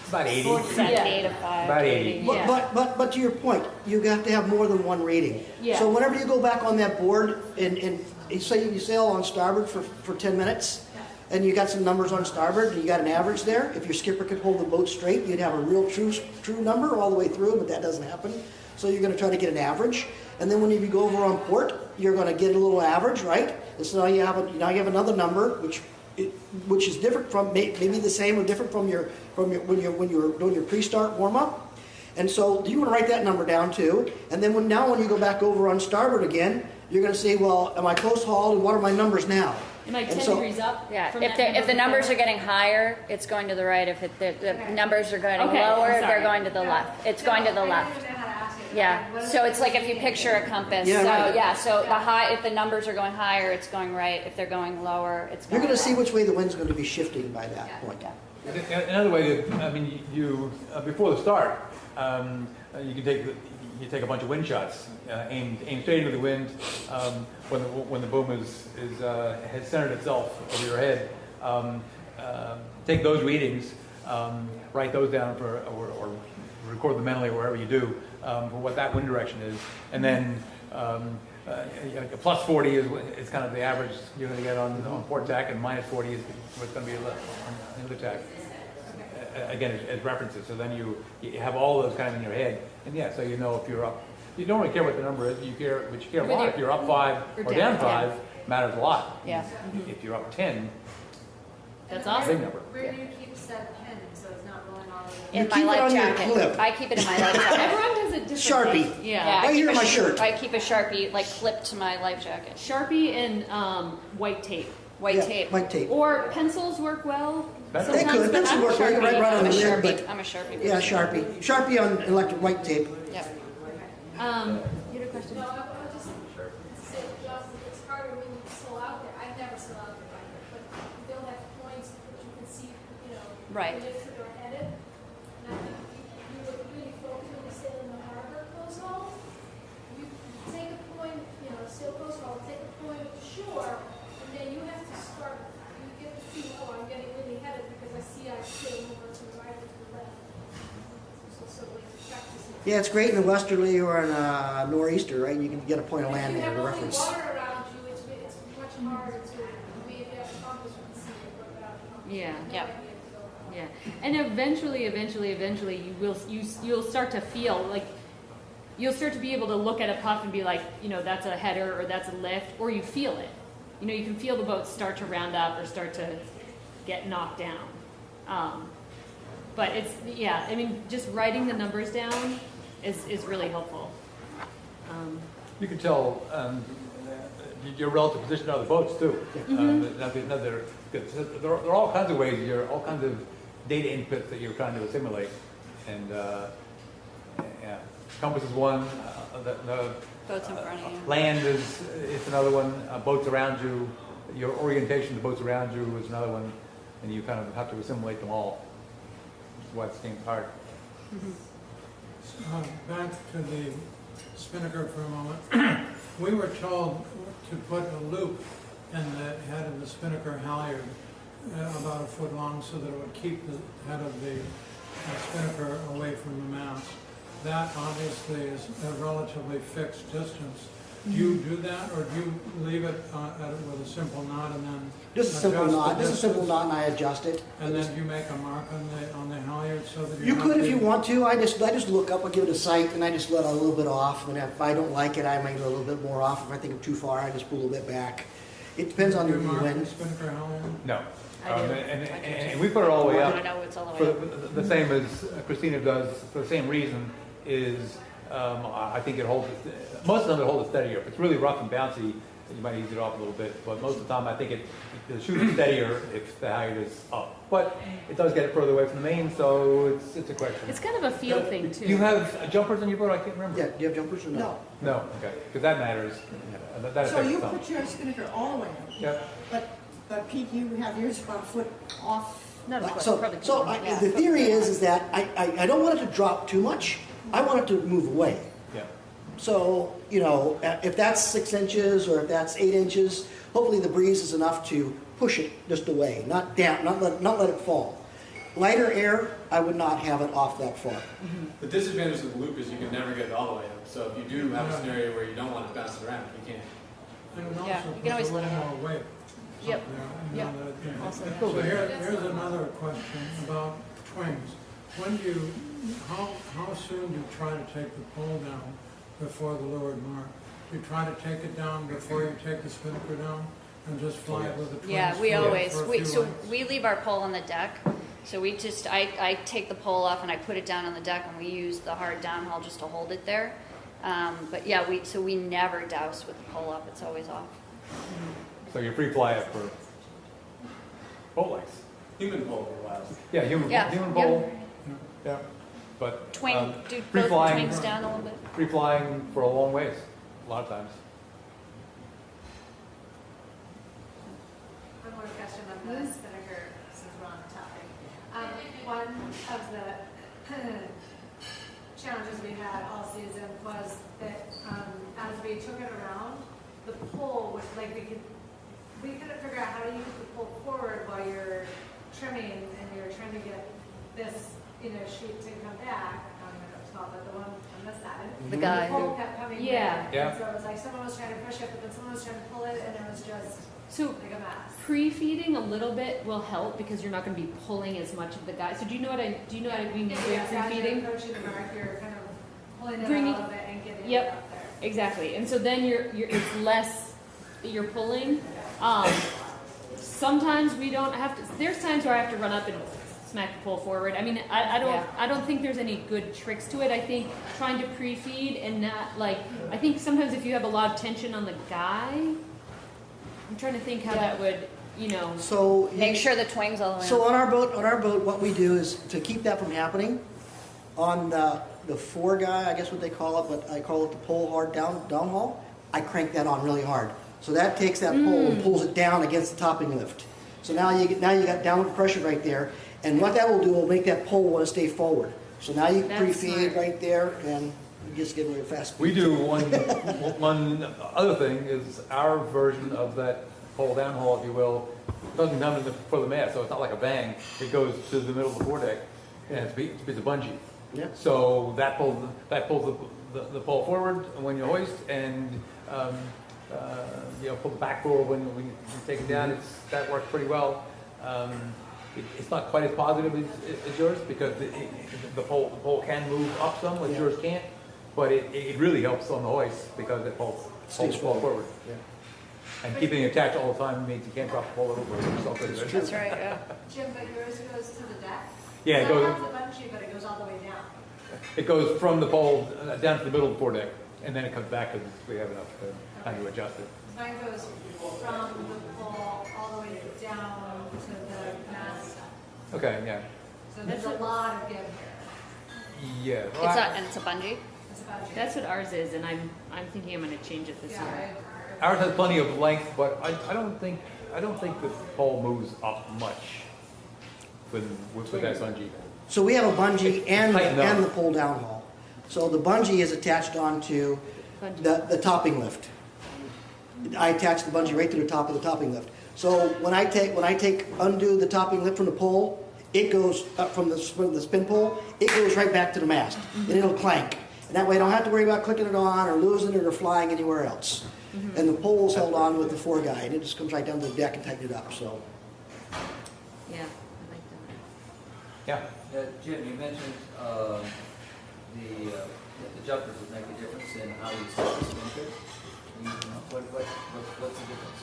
About 80. 8 to 5. About 80. Yeah. But to your point, you have to have more than one reading. Yeah. So whenever you go back on that board and you say you sail on starboard for 10 minutes, and you got some numbers on starboard, and you got an average there, if your skipper could hold the boat straight, you'd have a real true number all the way through, but that doesn't happen. So you're going to try to get an average. And then when you go over on port, you're going to get a little average, right? And so now you have another number, which is different from, maybe the same or different from when you're doing your pre-start warm-up. And so you want to write that number down too. And then when you go back over on starboard again, you're going to say, well, am I close hauled, and what are my numbers now? Am I 10 And so- degrees up? Yeah, from if that the numbers number? are getting higher, it's going to the right. If the numbers are getting Okay, lower, I'm sorry. they're going to the left. It's going to the I left. don't even know how to ask it. Yeah, What so is it's it like that if you you picture a compass. Yeah, So right. yeah, so if the numbers are going higher, it's going right. If they're going lower, it's You're going going to see left. which way the wind's going to be shifting by that point. Another way you before the start, you can take a bunch of wind shots, aim straight into the wind. When the boom has centered itself over your head, take those readings, write those down or record them mentally wherever you do for what that wind direction is, and then a plus 40 is kind of the average you're going to get on port tack, and minus 40 is what's going to be on the other tack. Again, as references, so then you have all those kind of in your head, and so you know if you're up. You don't really care what the number is, but you care a lot. If you're up 5 or down 5, matters a lot. Yeah. If you're up 10, That's big awesome. number. Where do you keep said pin so it's not rolling all over? You In my keep it life on your jacket. clip. I keep it in my life jacket. Everyone does it differently. Sharpie. Yeah. I Right keep here a in my shirt. I keep a Sharpie like clipped to my life jacket. Sharpie and white tape. White Yeah, tape. White tape. Or pencils work well. They sometimes, could. but Pencil I'm work well. You can write right on I'm a the lid, Sharpie. but- I'm a Sharpie. Yeah, person. Sharpie on electric white tape. Yep. You had a question? No, I would just say, it's harder when you still out there. I've never still out there by here, but they'll have points that you can see, Right. when they're headed. And I think you would really focus when you sail in the harbor close haul. You take a point, sail close haul, take a point to shore, and then you have to start, you get to see, oh, I'm getting really headed because I see I'm sailing over to the right or to the left. So like practicing. Yeah, it's great in a westerly or in a nor'easter, right? You can get a point of land If you there have to only reference. water around you, it's much harder to, maybe if you have a compass, you can see it, but without a compass. Yeah. Yep. Yeah, and eventually, you'll start to feel like you'll start to be able to look at a puff and be like, that's a header or that's a lift, or you feel it. You can feel the boat start to round up or start to get knocked down. But just writing the numbers down is really helpful. You can tell your relative position on the boats too. There are all kinds of ways. All kinds of data inputs that you're trying to assimilate, and compass is one. The Boats in front of you. land is another one. Boats around you, your orientation to boats around you is another one, and you kind of have to assimilate them all. That's why it seems hard. Back to the spinnaker for a moment. We were told to put a loop in the head of the spinnaker halyard about a foot long so that it would keep the head of the spinnaker away from the mast. that obviously is a relatively fixed distance. Do you do that, or do you leave it with a simple knot and then Just a simple adjust the knot, just a simple distance? knot, and I adjust it. And then you make a mark on the halyard so that You you're could not if you being- want to. I just look up, I give it a sight, and I just let a little bit off. And if I don't like it, I might let a little bit more off. If I think I'm too far, I just pull a little bit back. It depends on Do the you mark the wind. spinnaker halyard? No. I do. And we put it all the way I up. don't know it's all the For way up. the same as Christina does, for the same reason, is I think it holds, most of them it holds it steadier. If it's really rough and bouncy, you might ease it off a little bit, but most of the time I think the shoot is steadier if the halyard is up. But it does get it further away from the main, so it's a question. It's kind of a feel thing too. Do you have jumpers on your boat? I can't remember. Yeah, do you have jumpers or no? No. No, okay, because that matters. That So affects you some. put your spinnaker all the way up, Yep. but Pete, you have yours about a foot off. Not a foot, So, probably so two. I, the theory is that I don't want it to drop too much. I want it to move away. Yeah. So, you know, if that's 6 inches or if that's 8 inches, hopefully the breeze is enough to push it just away, not down, not let it fall. Lighter air, I would not have it off that far. The disadvantage of the loop is you can never get it all the way up. So if you do have a scenario where you don't want it bouncing around, you can't. And it Yeah, also you can puts always a let little it more weight. Yep. up there, you Yep. know, that- Also, yeah. So here's another question about twins. When do you, how soon do you try to take the pole down before the leeward mark? Do you try to take it down before you take the spinnaker down and just fly it with the twins? Yeah, we for- always, for a few so lengths? we leave our pole on the deck. So we just, I take the pole off and I put it down on the deck and we use the hard downhaul just to hold it there. But yeah, we never douse with the pole up, it's always off. So you free fly it for boat lengths. Human pole for a while. Yeah, human Yeah, pole. Yeah. But Twing, do free both flying, twings down a little bit? free flying for a long ways, a lot of times. One more question on the spinnaker, since we're on the topic. One of the challenges we had all season was that as we took it around, the pole was like we couldn't figure out how to use the pole forward while you're trimming and you're trying to get this, shoot to come back. I don't know what it's called, but the one on this side. The guy The pole who, kept coming Yeah. in. Yeah. And so it was like someone was trying to push it, but then someone was trying to pull it, and it was just So like a mess. pre-feeding a little bit will help because you're not going to be pulling as much of the guy. So do you know what I mean by Yeah, as you're pre-feeding? approaching the mark, you're kind of pulling it Bringing- out of it and getting Yep. it up there. Exactly, and so then it's less that you're pulling. Sometimes we don't have to. There's times where I have to run up and smack the pole forward. I mean, Yeah. I don't think there's any good tricks to it. I think trying to pre-feed and not I think sometimes if you have a lot of tension on the guy, I'm trying to think how Yeah. that would, So make sure the twing's all the way So up. on our boat, what we do is to keep that from happening. On the fore guy, I guess what they call it, but I call it the pole hard downhaul. I crank that on really hard, so that takes that pole and pulls it down against the topping lift. So now you got downward pressure right there, and what that will do will make that pole want to stay forward. So now you That's pre-feed smart. right there, and you just get really fast. We do one other thing is our version of that pole downhaul, if you will, doesn't come for the mast, so it's not like a bang. It goes to the middle of the foredeck, and it's a piece of bungee. Yeah. So that pulls the pole forward when you hoist, and pull the back forward when you take it down. That works pretty well. It's not quite as positive as yours because the pole can move up some, which Yeah. yours can't. But it really helps on the hoist because it pulls the pole forward. Yeah. And keeping it attached all the time means you can't drop the pole over. That's right, yeah. Jim, but yours goes to the deck? Yeah, it So goes. I have the bungee, but it goes all the way down. It goes from the pole down to the middle of the foredeck, and then it comes back because we have enough time to adjust it. Mine goes from the pole all the way down to the mast. Okay, yeah. So there's a lot of give here. Yeah. And it's a bungee? It's about you. that's what ours is, and I'm thinking I'm going to change it this Yeah, year. Ours has plenty of length, but I don't think the pole moves up much with that bungee. So we have a bungee and Tighten up. the pole downhaul. So the bungee is attached onto the topping lift. I attach the bungee right to the top of the topping lift. So when I undo the topping lift from the pole, it goes up from the spin pole, it goes right back to the mast, and it'll clank. And that way I don't have to worry about clicking it on or losing it or flying anywhere else. And the pole's held on with the foreguy, and it just comes right down to the deck and tighten it up, so. Yeah, I like that. Yeah. Jim, you mentioned the jumpers would make a difference in how you set the spin trip. What's the difference?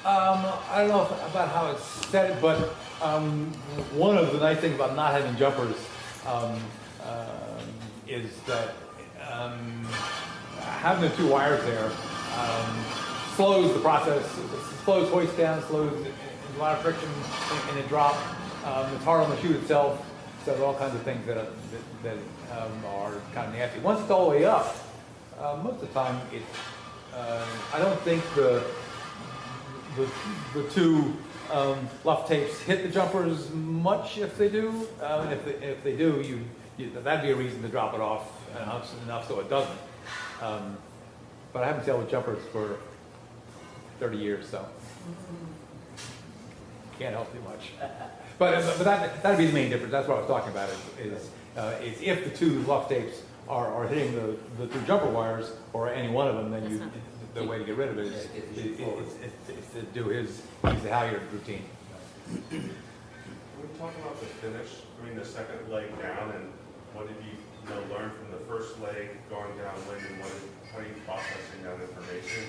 I don't know about how it's set, but one of the nice things about not having jumpers is that having the two wires there slows the process, slows hoist down, slows a lot of friction in a drop. It's hard on the chute itself, so there's all kinds of things that are kind of nasty. Once it's all the way up, most of the time I don't think the two luff tapes hit the jumpers much. If they do, if they do, that'd be a reason to drop it off enough so it doesn't. But I haven't sailed with jumpers for 30 years, so can't help you much. But that'd be the main difference. That's what I was talking about. Is if the two luff tapes are hitting the two jumper wires or any one of them, then the way to get rid of it is to do his halyard routine. Can we talk about the finish, the second leg down, and what did you learn from the first leg going downwind, and how are you processing that information?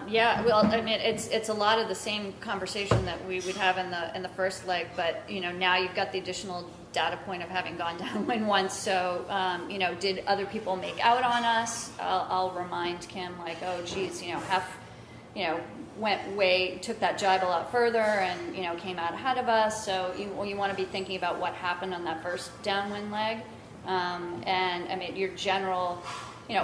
Yeah, well, I mean, it's a lot of the same conversation that we would have in the first leg, but now you've got the additional data point of having gone downwind once. So did other people make out on us? I'll remind Kim, like, oh geez, took that jibe a lot further and came out ahead of us. So you want to be thinking about what happened on that first downwind leg, and I mean your general.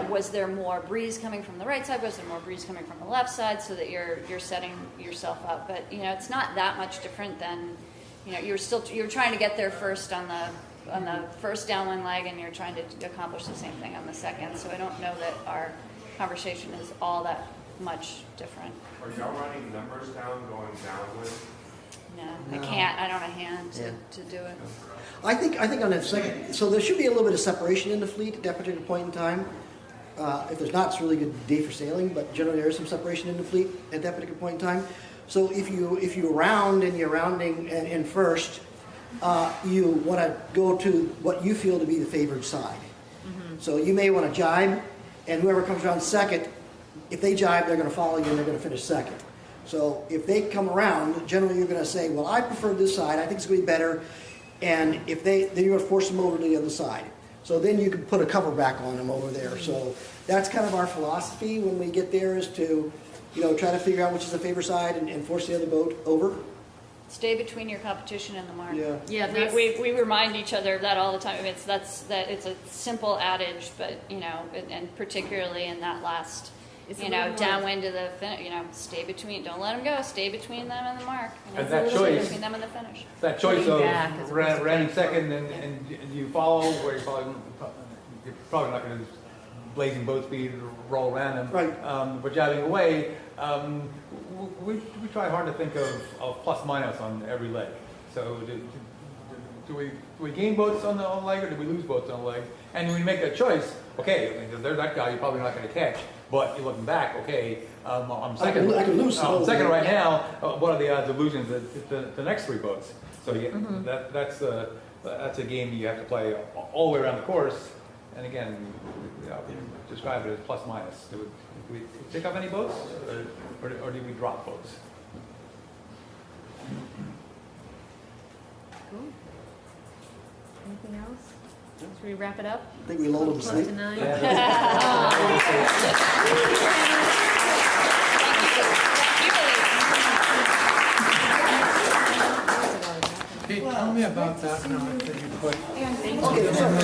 Was there more breeze coming from the right side? Was there more breeze coming from the left side? So that you're setting yourself up. But it's not that much different than you're trying to get there first on the first downwind leg, and you're trying to accomplish the same thing on the second. So I don't know that our conversation is all that much different. Are y'all writing numbers down going downwind? No, I can't. I don't have a hand to do it. I think on that second, so there should be a little bit of separation in the fleet at that particular point in time. If there's not, it's a really good day for sailing, but generally there is some separation in the fleet at that particular point in time. So if you round and you're rounding in first, you want to go to what you feel to be the favored side. Mm-hmm. So you may want to jibe, and whoever comes around second, if they jibe, they're going to follow you and they're going to finish second. So if they come around, generally you're going to say, well, I prefer this side, I think it's going to be better, and then you're going to force them over to the other side. So then you can put a cover back on them over there. So that's kind of our philosophy when we get there, is to try to figure out which is the favor side and force the other boat over. Stay between your competition and the mark. Yeah. We remind each other of that all the time. I mean, it's a simple adage, but and particularly in that last downwind to the stay between. Don't let them go. Stay between them and the mark. And that choice, between them and the finish. that choice of running second and you follow, where you're probably not going to blazing boat speed roll around them. Right. But jabbing away, we try hard to think of plus minus on every leg. So do we gain boats on the leg, or do we lose boats on the leg? And when you make that choice, okay, I mean, there's that guy you're probably not going to catch. But you're looking back, okay, I'm second. I can lose I'm second right now. What are the odds of losing the next three boats? So that's a game you have to play all the way around the course. And again, we describe it as plus minus. Do we pick up any boats, or do we drop boats? Cool. Anything else? Should we wrap it up? I think we lulled them to Close sleep. to 9. Pete, tell me about that now that you put. Okay, so on the